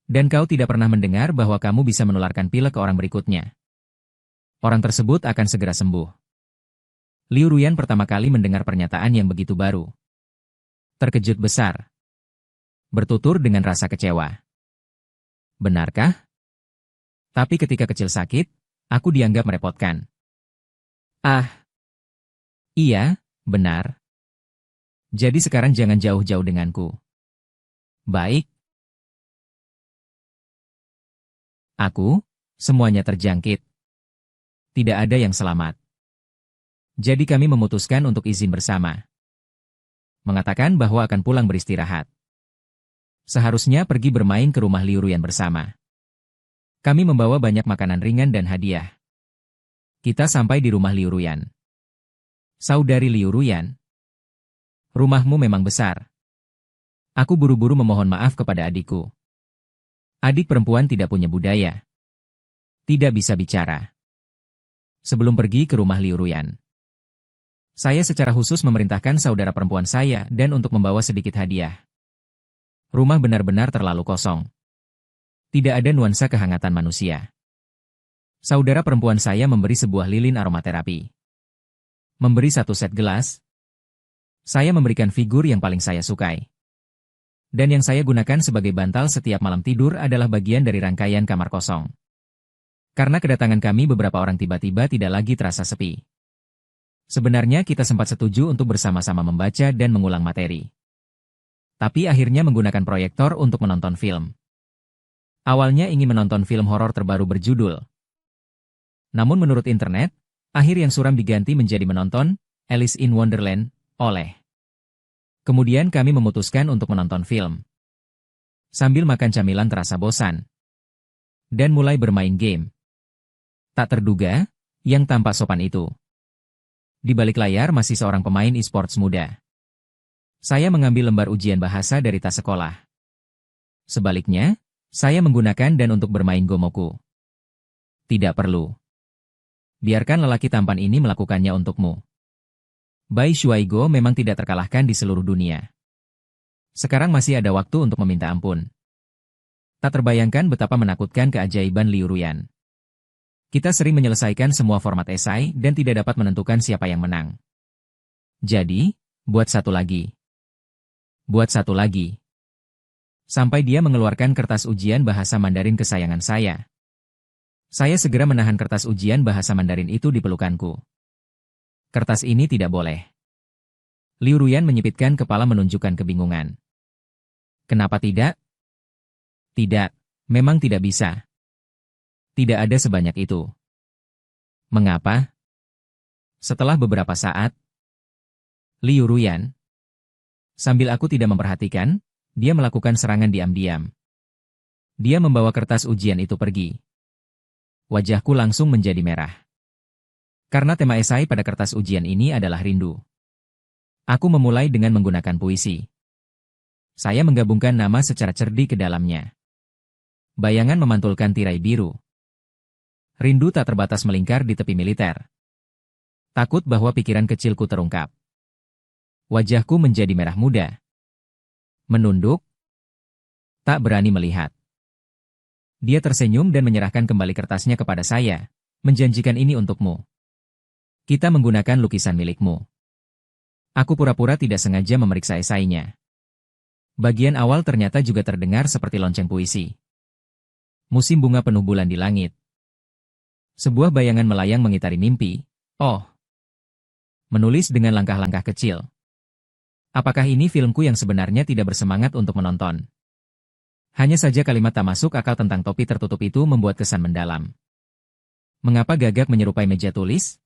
Dan kau tidak pernah mendengar bahwa kamu bisa menularkan pilek ke orang berikutnya. Orang tersebut akan segera sembuh. Liu Ruyan pertama kali mendengar pernyataan yang begitu baru. Terkejut besar. Bertutur dengan rasa kecewa. Benarkah? Tapi ketika kecil sakit, aku dianggap merepotkan. Ah. Iya, benar. Jadi sekarang jangan jauh-jauh denganku. Baik. Aku, semuanya terjangkit. Tidak ada yang selamat. Jadi kami memutuskan untuk izin bersama. Mengatakan bahwa akan pulang beristirahat. Seharusnya pergi bermain ke rumah Liu Ruyan bersama. Kami membawa banyak makanan ringan dan hadiah. Kita sampai di rumah Liu Ruyan. Saudari Liu Ruyan, rumahmu memang besar. Aku buru-buru memohon maaf kepada adikku. Adik perempuan tidak punya budaya. Tidak bisa bicara. Sebelum pergi ke rumah Liu Ruyan, saya secara khusus memerintahkan saudara perempuan saya dan untuk membawa sedikit hadiah. Rumah benar-benar terlalu kosong. Tidak ada nuansa kehangatan manusia. Saudara perempuan saya memberi sebuah lilin aromaterapi. Memberi satu set gelas. Saya memberikan figur yang paling saya sukai. Dan yang saya gunakan sebagai bantal setiap malam tidur adalah bagian dari rangkaian kamar kosong. Karena kedatangan kami beberapa orang tiba-tiba tidak lagi terasa sepi. Sebenarnya kita sempat setuju untuk bersama-sama membaca dan mengulang materi. Tapi akhirnya menggunakan proyektor untuk menonton film. Awalnya ingin menonton film horor terbaru berjudul. Namun menurut internet, akhir yang suram diganti menjadi menonton Alice in Wonderland oleh. Kemudian kami memutuskan untuk menonton film. Sambil makan camilan terasa bosan. Dan mulai bermain game. Tak terduga, yang tampak sopan itu. Di balik layar masih seorang pemain e-sports muda. Saya mengambil lembar ujian bahasa dari tas sekolah. Sebaliknya, saya menggunakan dan untuk bermain Gomoku. Tidak perlu. Biarkan lelaki tampan ini melakukannya untukmu. Bai Shuaigo memang tidak terkalahkan di seluruh dunia. Sekarang masih ada waktu untuk meminta ampun. Tak terbayangkan betapa menakutkan keajaiban Liu Ruyan. Kita sering menyelesaikan semua format esai dan tidak dapat menentukan siapa yang menang. Jadi, buat satu lagi. Buat satu lagi. Sampai dia mengeluarkan kertas ujian bahasa Mandarin kesayangan saya. Saya segera menahan kertas ujian bahasa Mandarin itu di pelukanku. Kertas ini tidak boleh. Liu Ruyan menyipitkan kepala menunjukkan kebingungan. Kenapa tidak? Tidak, memang tidak bisa. Tidak ada sebanyak itu. Mengapa? Setelah beberapa saat, Liu Ruyan, sambil aku tidak memperhatikan, dia melakukan serangan diam-diam. Dia membawa kertas ujian itu pergi. Wajahku langsung menjadi merah. Karena tema esai pada kertas ujian ini adalah rindu. Aku memulai dengan menggunakan puisi. Saya menggabungkan nama secara cerdik ke dalamnya. Bayangan memantulkan tirai biru. Rindu tak terbatas melingkar di tepi militer. Takut bahwa pikiran kecilku terungkap. Wajahku menjadi merah muda. Menunduk. Tak berani melihat. Dia tersenyum dan menyerahkan kembali kertasnya kepada saya, menjanjikan ini untukmu. Kita menggunakan lukisan milikmu. Aku pura-pura tidak sengaja memeriksa esainya. Bagian awal ternyata juga terdengar seperti lonceng puisi. Musim bunga penuh bulan di langit. Sebuah bayangan melayang mengitari mimpi. Oh. Menulis dengan langkah-langkah kecil. Apakah ini filmku yang sebenarnya tidak bersemangat untuk menonton? Hanya saja kalimat tak masuk akal tentang topi tertutup itu membuat kesan mendalam. Mengapa gagak menyerupai meja tulis?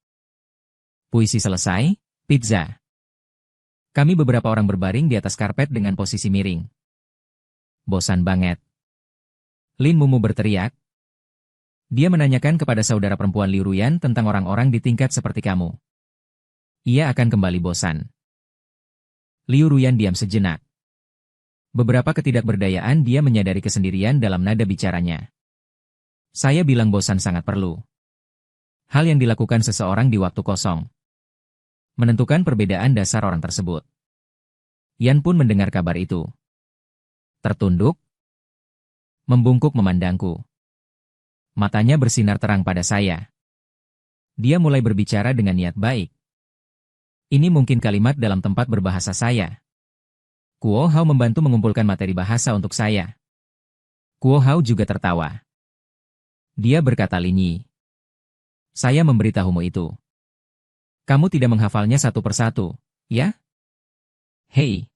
Puisi selesai, pizza. Kami beberapa orang berbaring di atas karpet dengan posisi miring. Bosan banget. Lin Mumu berteriak. Dia menanyakan kepada saudara perempuan Liu Ruyan tentang orang-orang di tingkat seperti kamu. Ia akan kembali bosan. Liu Ruyan diam sejenak. Beberapa ketidakberdayaan dia menyadari kesendirian dalam nada bicaranya. Saya bilang bosan sangat perlu. Hal yang dilakukan seseorang di waktu kosong. Menentukan perbedaan dasar orang tersebut. Yan pun mendengar kabar itu. Tertunduk. Membungkuk memandangku. Matanya bersinar terang pada saya. Dia mulai berbicara dengan niat baik. Ini mungkin kalimat dalam tempat berbahasa saya. Kuo Hao membantu mengumpulkan materi bahasa untuk saya. Kuo Hao juga tertawa. Dia berkata linyi. Saya memberitahumu itu. Kamu tidak menghafalnya satu persatu, ya? Hei.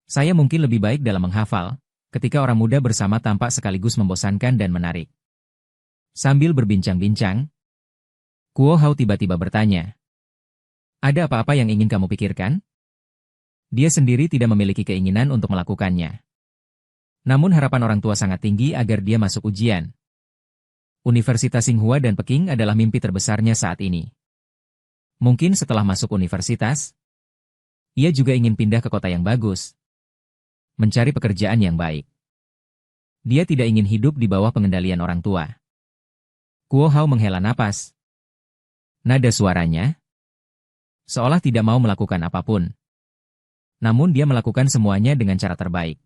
Saya mungkin lebih baik dalam menghafal, ketika orang muda bersama tampak sekaligus membosankan dan menarik. Sambil berbincang-bincang, Kuo Hao tiba-tiba bertanya. Ada apa-apa yang ingin kamu pikirkan? Dia sendiri tidak memiliki keinginan untuk melakukannya. Namun harapan orang tua sangat tinggi agar dia masuk ujian. Universitas Tsinghua dan Peking adalah mimpi terbesarnya saat ini. Mungkin setelah masuk universitas, ia juga ingin pindah ke kota yang bagus. Mencari pekerjaan yang baik. Dia tidak ingin hidup di bawah pengendalian orang tua. Kuo Hao menghela napas. Nada suaranya seolah tidak mau melakukan apapun. Namun dia melakukan semuanya dengan cara terbaik.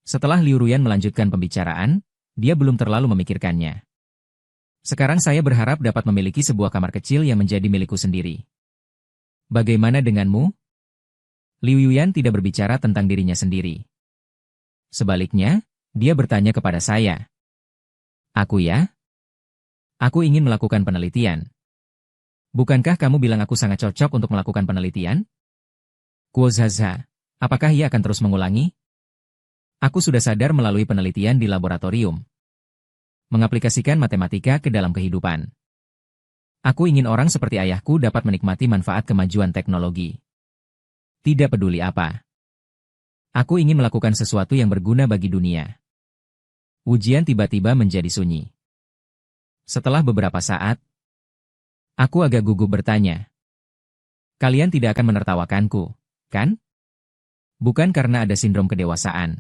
Setelah Liu Ruyan melanjutkan pembicaraan, dia belum terlalu memikirkannya. Sekarang saya berharap dapat memiliki sebuah kamar kecil yang menjadi milikku sendiri. Bagaimana denganmu? Liu Yuyan tidak berbicara tentang dirinya sendiri. Sebaliknya, dia bertanya kepada saya. Aku ya? Aku ingin melakukan penelitian. Bukankah kamu bilang aku sangat cocok untuk melakukan penelitian? Kuo Zaza, apakah ia akan terus mengulangi? Aku sudah sadar melalui penelitian di laboratorium. Mengaplikasikan matematika ke dalam kehidupan. Aku ingin orang seperti ayahku dapat menikmati manfaat kemajuan teknologi. Tidak peduli apa. Aku ingin melakukan sesuatu yang berguna bagi dunia. Ujian tiba-tiba menjadi sunyi. Setelah beberapa saat, aku agak gugup bertanya. Kalian tidak akan menertawakanku, kan? Bukan karena ada sindrom kedewasaan.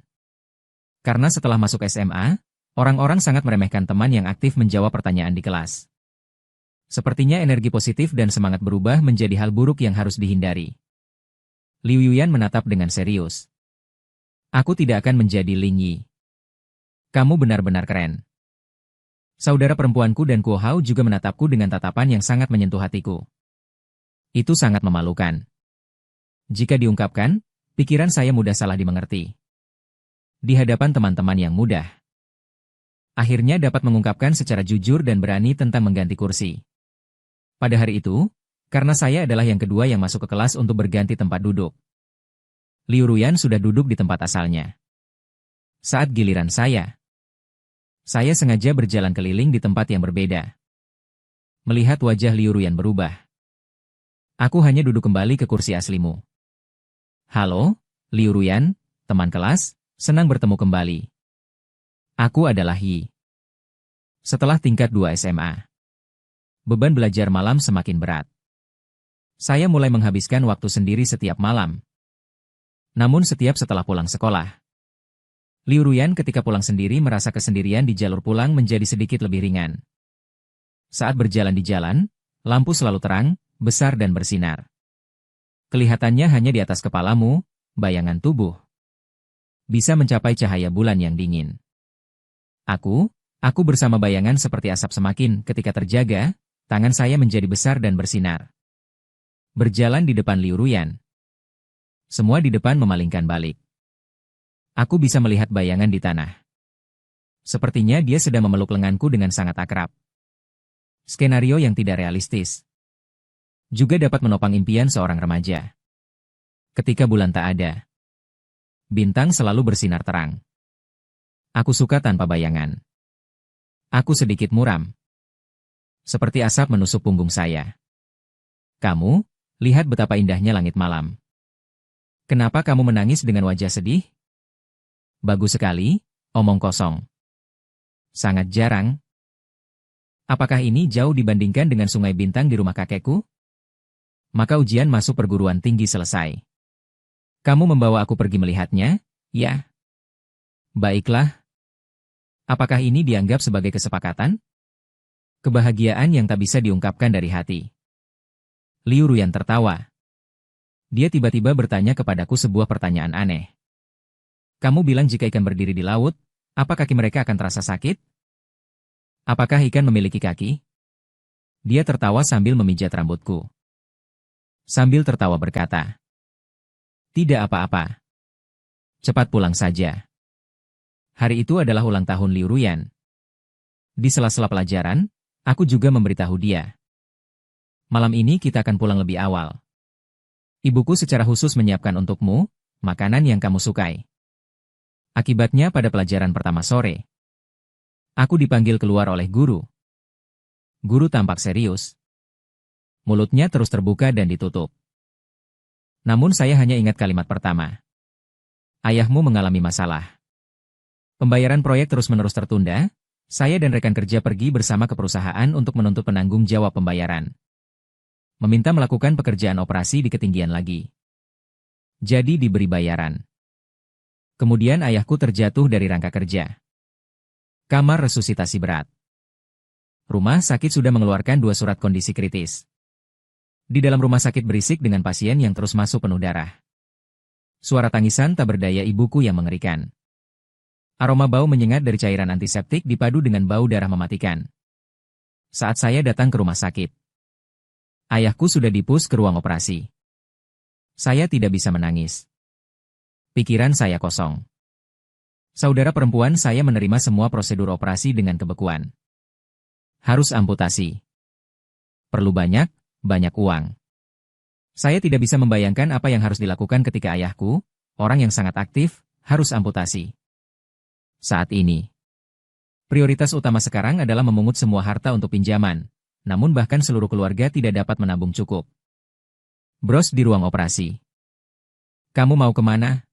Karena setelah masuk SMA, orang-orang sangat meremehkan teman yang aktif menjawab pertanyaan di kelas. Sepertinya energi positif dan semangat berubah menjadi hal buruk yang harus dihindari. Liu Yuyan menatap dengan serius. Aku tidak akan menjadi Ling Yi. Kamu benar-benar keren. Saudara perempuanku dan Kuo Hao juga menatapku dengan tatapan yang sangat menyentuh hatiku. Itu sangat memalukan. Jika diungkapkan, pikiran saya mudah salah dimengerti. Di hadapan teman-teman yang mudah. Akhirnya dapat mengungkapkan secara jujur dan berani tentang mengganti kursi. Pada hari itu, karena saya adalah yang kedua yang masuk ke kelas untuk berganti tempat duduk. Liu Ruyan sudah duduk di tempat asalnya. Saat giliran saya sengaja berjalan keliling di tempat yang berbeda. Melihat wajah Liu Ruyan berubah. Aku hanya duduk kembali ke kursi aslimu. Halo, Liu Ruyan, teman kelas, senang bertemu kembali. Aku adalah Yi. Setelah tingkat 2 SMA, beban belajar malam semakin berat. Saya mulai menghabiskan waktu sendiri setiap malam. Namun setiap setelah pulang sekolah, Liu Ruyan ketika pulang sendiri merasa kesendirian di jalur pulang menjadi sedikit lebih ringan. Saat berjalan di jalan, lampu selalu terang, besar dan bersinar. Kelihatannya hanya di atas kepalamu, bayangan tubuh. Bisa mencapai cahaya bulan yang dingin. Aku bersama bayangan seperti asap semakin ketika terjaga, tangan saya menjadi besar dan bersinar. Berjalan di depan Liu Ruyan. Semua di depan memalingkan balik. Aku bisa melihat bayangan di tanah. Sepertinya dia sedang memeluk lenganku dengan sangat akrab. Skenario yang tidak realistis. Juga dapat menopang impian seorang remaja. Ketika bulan tak ada, bintang selalu bersinar terang. Aku suka tanpa bayangan. Aku sedikit muram. Seperti asap menusuk punggung saya. Kamu, lihat betapa indahnya langit malam. Kenapa kamu menangis dengan wajah sedih? Bagus sekali, omong kosong. Sangat jarang. Apakah ini jauh dibandingkan dengan sungai bintang di rumah kakekku? Maka ujian masuk perguruan tinggi selesai. Kamu membawa aku pergi melihatnya, ya? Baiklah. Apakah ini dianggap sebagai kesepakatan? Kebahagiaan yang tak bisa diungkapkan dari hati. Liu Ruyan tertawa. Dia tiba-tiba bertanya kepadaku sebuah pertanyaan aneh. Kamu bilang jika ikan berdiri di laut, Apa kaki mereka akan terasa sakit? Apakah ikan memiliki kaki? Dia tertawa sambil memijat rambutku. Sambil tertawa berkata, "Tidak apa-apa. Cepat pulang saja." Hari itu adalah ulang tahun Liu Ruyan. Di sela-sela pelajaran, aku juga memberitahu dia. Malam ini kita akan pulang lebih awal. Ibuku secara khusus menyiapkan untukmu makanan yang kamu sukai. Akibatnya pada pelajaran pertama sore, aku dipanggil keluar oleh guru. Guru tampak serius. Mulutnya terus terbuka dan ditutup. Namun saya hanya ingat kalimat pertama. Ayahmu mengalami masalah. Pembayaran proyek terus-menerus tertunda, saya dan rekan kerja pergi bersama ke perusahaan untuk menuntut penanggung jawab pembayaran. Meminta melakukan pekerjaan operasi di ketinggian lagi. Jadi diberi bayaran. Kemudian ayahku terjatuh dari rangka kerja. Kamar resusitasi berat. Rumah sakit sudah mengeluarkan 2 surat kondisi kritis. Di dalam rumah sakit berisik dengan pasien yang terus masuk penuh darah. Suara tangisan tak berdaya ibuku yang mengerikan. Aroma bau menyengat dari cairan antiseptik dipadu dengan bau darah mematikan. Saat saya datang ke rumah sakit, ayahku sudah dipus ke ruang operasi. Saya tidak bisa menangis. Pikiran saya kosong. Saudara perempuan saya menerima semua prosedur operasi dengan kebekuan. Harus amputasi. Perlu banyak uang. Saya tidak bisa membayangkan apa yang harus dilakukan ketika ayahku, orang yang sangat aktif, harus amputasi. Saat ini, prioritas utama sekarang adalah memungut semua harta untuk pinjaman, namun bahkan seluruh keluarga tidak dapat menabung cukup. Bros di ruang operasi. Kamu mau kemana?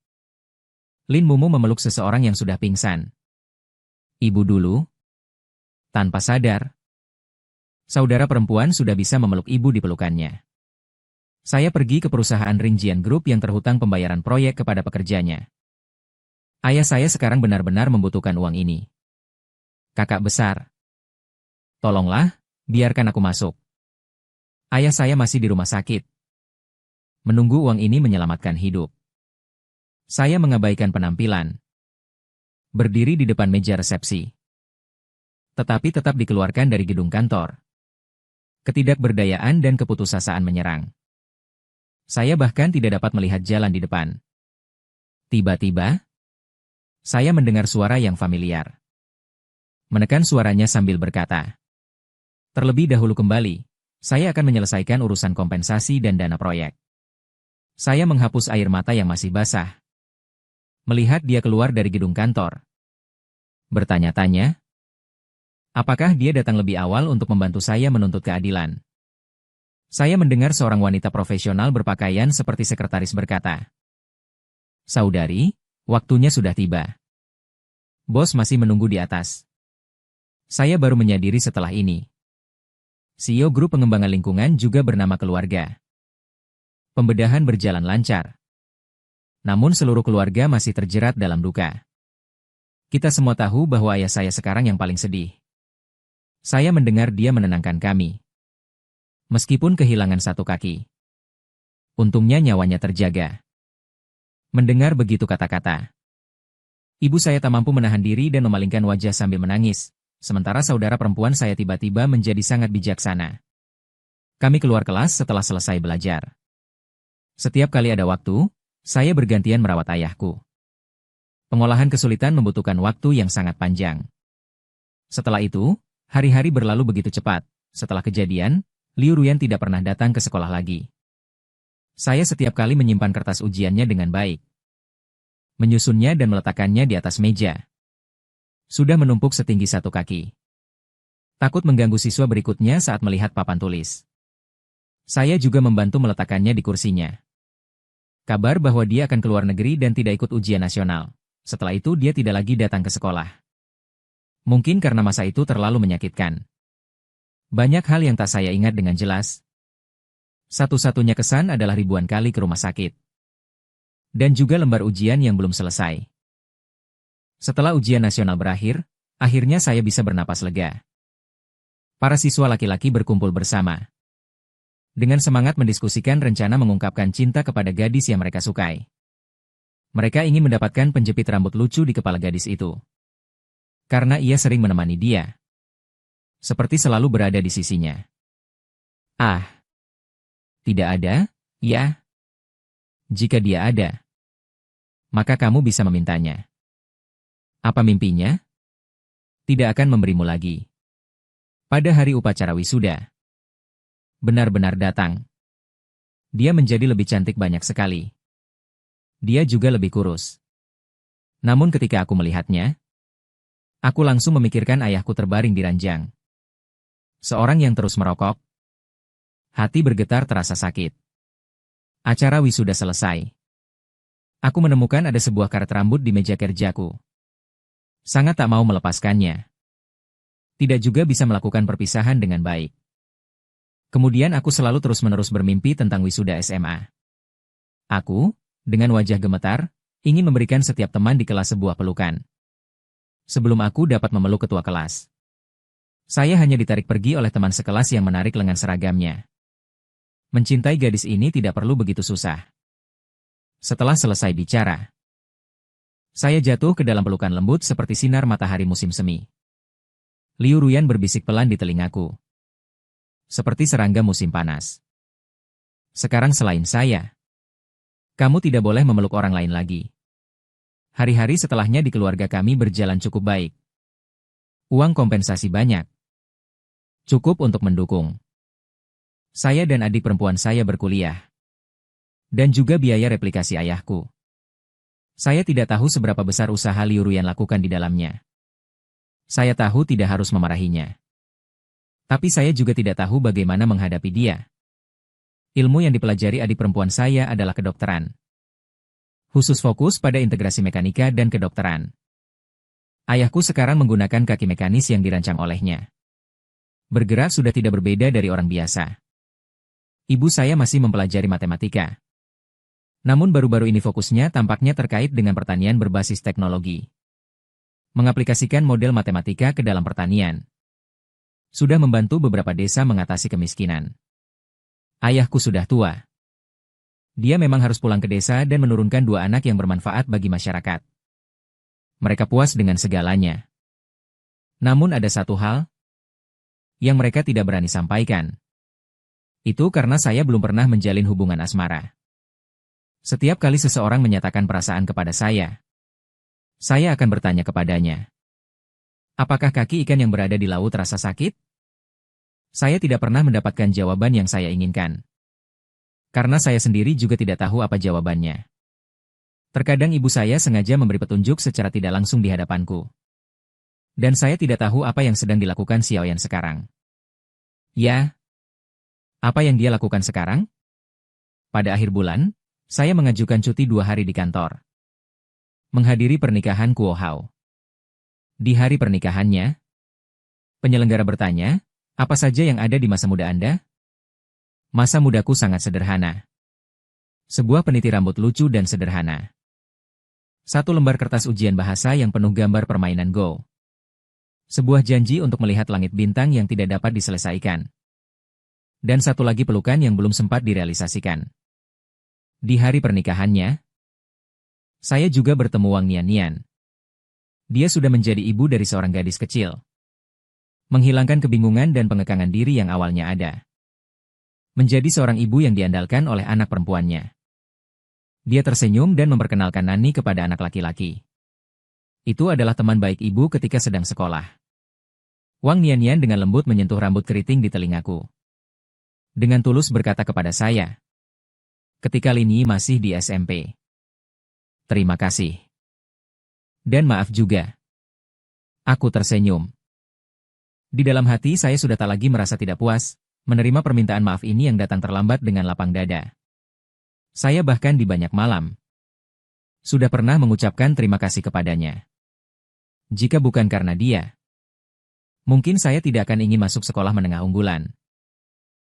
Lin Mumu memeluk seseorang yang sudah pingsan. Ibu dulu. Tanpa sadar, saudara perempuan sudah bisa memeluk ibu di pelukannya. Saya pergi ke perusahaan Ringjian Group yang terhutang pembayaran proyek kepada pekerjanya. Ayah saya sekarang benar-benar membutuhkan uang ini. Kakak besar. Tolonglah, biarkan aku masuk. Ayah saya masih di rumah sakit. Menunggu uang ini menyelamatkan hidup. Saya mengabaikan penampilan. Berdiri di depan meja resepsi. Tetapi tetap dikeluarkan dari gedung kantor. Ketidakberdayaan dan keputusasaan menyerang. Saya bahkan tidak dapat melihat jalan di depan. Tiba-tiba, saya mendengar suara yang familiar. Menekan suaranya sambil berkata, "Terlebih dahulu kembali, saya akan menyelesaikan urusan kompensasi dan dana proyek." Saya menghapus air mata yang masih basah. Melihat dia keluar dari gedung kantor. Bertanya-tanya, apakah dia datang lebih awal untuk membantu saya menuntut keadilan? Saya mendengar seorang wanita profesional berpakaian seperti sekretaris berkata, "Saudari, waktunya sudah tiba. Bos masih menunggu di atas." Saya baru menyadari setelah ini. CEO grup pengembangan lingkungan juga bernama keluarga. Pembedahan berjalan lancar. Namun seluruh keluarga masih terjerat dalam duka. Kita semua tahu bahwa ayah saya sekarang yang paling sedih. Saya mendengar dia menenangkan kami. Meskipun kehilangan satu kaki. Untungnya nyawanya terjaga. Mendengar begitu kata-kata, ibu saya tak mampu menahan diri dan memalingkan wajah sambil menangis, sementara saudara perempuan saya tiba-tiba menjadi sangat bijaksana. Kami keluar kelas setelah selesai belajar. Setiap kali ada waktu, saya bergantian merawat ayahku. Pengolahan kesulitan membutuhkan waktu yang sangat panjang. Setelah itu, hari-hari berlalu begitu cepat. Setelah kejadian, Liu Ruyan tidak pernah datang ke sekolah lagi. Saya setiap kali menyimpan kertas ujiannya dengan baik. Menyusunnya dan meletakkannya di atas meja. Sudah menumpuk setinggi 1 kaki. Takut mengganggu siswa berikutnya saat melihat papan tulis. Saya juga membantu meletakkannya di kursinya. Kabar bahwa dia akan keluar negeri dan tidak ikut ujian nasional. Setelah itu dia tidak lagi datang ke sekolah. Mungkin karena masa itu terlalu menyakitkan. Banyak hal yang tak saya ingat dengan jelas. Satu-satunya kesan adalah ribuan kali ke rumah sakit. Dan juga lembar ujian yang belum selesai. Setelah ujian nasional berakhir, akhirnya saya bisa bernapas lega. Para siswa laki-laki berkumpul bersama. Dengan semangat mendiskusikan rencana mengungkapkan cinta kepada gadis yang mereka sukai. Mereka ingin mendapatkan penjepit rambut lucu di kepala gadis itu. Karena ia sering menemani dia. Seperti selalu berada di sisinya. Ah, tidak ada, ya? Jika dia ada, maka kamu bisa memintanya. Apa mimpinya? Tidak akan memberimu lagi. Pada hari upacara wisuda, benar-benar datang. Dia menjadi lebih cantik banyak sekali. Dia juga lebih kurus. Namun ketika aku melihatnya, aku langsung memikirkan ayahku terbaring di ranjang. Seorang yang terus merokok. Hati bergetar terasa sakit. Acara wisuda selesai. Aku menemukan ada sebuah karet rambut di meja kerjaku. Sangat tak mau melepaskannya. Tidak juga bisa melakukan perpisahan dengan baik. Kemudian aku selalu terus-menerus bermimpi tentang wisuda SMA. Aku, dengan wajah gemetar, ingin memberikan setiap teman di kelas sebuah pelukan. Sebelum aku dapat memeluk ketua kelas. Saya hanya ditarik pergi oleh teman sekelas yang menarik lengan seragamnya. Mencintai gadis ini tidak perlu begitu susah. Setelah selesai bicara, saya jatuh ke dalam pelukan lembut seperti sinar matahari musim semi. Liu Ruyan berbisik pelan di telingaku. Seperti serangga musim panas. Sekarang selain saya, kamu tidak boleh memeluk orang lain lagi. Hari-hari setelahnya di keluarga kami berjalan cukup baik. Uang kompensasi banyak. Cukup untuk mendukung saya dan adik perempuan saya berkuliah. Dan juga biaya replikasi ayahku. Saya tidak tahu seberapa besar usaha Liu Ruyan lakukan di dalamnya. Saya tahu tidak harus memarahinya. Tapi saya juga tidak tahu bagaimana menghadapi dia. Ilmu yang dipelajari adik perempuan saya adalah kedokteran. Khusus fokus pada integrasi mekanika dan kedokteran. Ayahku sekarang menggunakan kaki mekanis yang dirancang olehnya. Bergerak sudah tidak berbeda dari orang biasa. Ibu saya masih mempelajari matematika. Namun baru-baru ini fokusnya tampaknya terkait dengan pertanian berbasis teknologi. Mengaplikasikan model matematika ke dalam pertanian. Sudah membantu beberapa desa mengatasi kemiskinan. Ayahku sudah tua. Dia memang harus pulang ke desa dan menurunkan 2 anak yang bermanfaat bagi masyarakat. Mereka puas dengan segalanya. Namun ada satu hal yang mereka tidak berani sampaikan. Itu karena saya belum pernah menjalin hubungan asmara. Setiap kali seseorang menyatakan perasaan kepada saya akan bertanya kepadanya. Apakah kaki ikan yang berada di laut terasa sakit? Saya tidak pernah mendapatkan jawaban yang saya inginkan. Karena saya sendiri juga tidak tahu apa jawabannya. Terkadang ibu saya sengaja memberi petunjuk secara tidak langsung di hadapanku. Dan saya tidak tahu apa yang sedang dilakukan Xiaoyan sekarang. Ya, apa yang dia lakukan sekarang? Pada akhir bulan, saya mengajukan cuti 2 hari di kantor. Menghadiri pernikahan Kuo Hao. Di hari pernikahannya, penyelenggara bertanya, apa saja yang ada di masa muda Anda? Masa mudaku sangat sederhana. Sebuah peniti rambut lucu dan sederhana. 1 lembar kertas ujian bahasa yang penuh gambar permainan Go. Sebuah janji untuk melihat langit bintang yang tidak dapat diselesaikan. Dan 1 lagi pelukan yang belum sempat direalisasikan. Di hari pernikahannya, saya juga bertemu Wang Nian-Nian. Dia sudah menjadi ibu dari seorang gadis kecil. Menghilangkan kebingungan dan pengekangan diri yang awalnya ada. Menjadi seorang ibu yang diandalkan oleh anak perempuannya. Dia tersenyum dan memperkenalkan Nani kepada anak laki-laki. Itu adalah teman baik ibu ketika sedang sekolah. Wang Nian-Nian dengan lembut menyentuh rambut keriting di telingaku. Dengan tulus berkata kepada saya. Ketika Lini masih di SMP. Terima kasih. Dan maaf juga. Aku tersenyum. Di dalam hati saya sudah tak lagi merasa tidak puas, menerima permintaan maaf ini yang datang terlambat dengan lapang dada. Saya bahkan di banyak malam sudah pernah mengucapkan terima kasih kepadanya. Jika bukan karena dia, mungkin saya tidak akan ingin masuk sekolah menengah unggulan.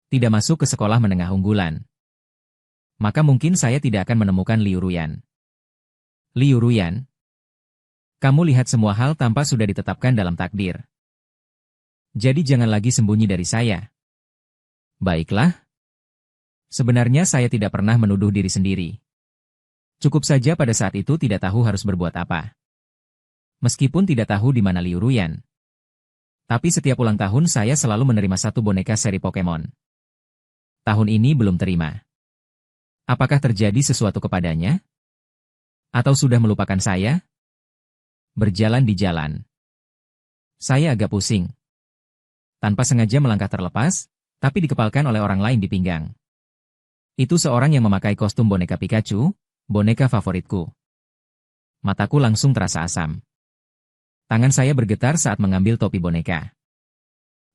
Tidak masuk ke sekolah menengah unggulan. Maka mungkin saya tidak akan menemukan Liu Ruyan. Liu Ruyan, kamu lihat semua hal tanpa sudah ditetapkan dalam takdir. Jadi jangan lagi sembunyi dari saya. Baiklah. Sebenarnya saya tidak pernah menuduh diri sendiri. Cukup saja pada saat itu tidak tahu harus berbuat apa. Meskipun tidak tahu di mana Liu Ruyan. Tapi setiap ulang tahun saya selalu menerima satu boneka seri Pokemon. Tahun ini belum terima. Apakah terjadi sesuatu kepadanya? Atau sudah melupakan saya? Berjalan di jalan. Saya agak pusing. Tanpa sengaja melangkah terlepas, tapi dikepalkan oleh orang lain di pinggang. Itu seorang yang memakai kostum boneka Pikachu, boneka favoritku. Mataku langsung terasa asam. Tangan saya bergetar saat mengambil topi boneka.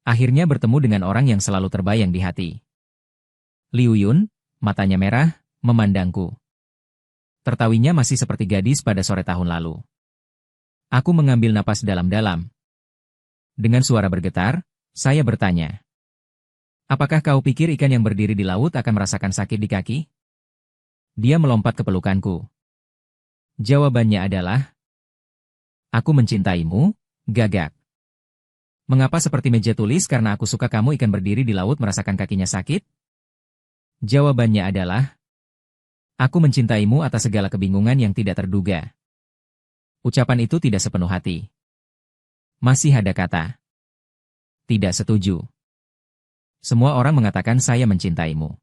Akhirnya bertemu dengan orang yang selalu terbayang di hati. Liu Yun, matanya merah, memandangku. Tertawinya masih seperti gadis pada sore tahun lalu. Aku mengambil napas dalam-dalam. Dengan suara bergetar, saya bertanya. Apakah kau pikir ikan yang berdiri di laut akan merasakan sakit di kaki? Dia melompat ke pelukanku. Jawabannya adalah, aku mencintaimu, gagak. Mengapa seperti meja tulis karena aku suka kamu ikan berdiri di laut merasakan kakinya sakit? Jawabannya adalah, aku mencintaimu atas segala kebingungan yang tidak terduga. Ucapan itu tidak sepenuh hati. Masih ada kata. Tidak setuju. Semua orang mengatakan saya mencintaimu.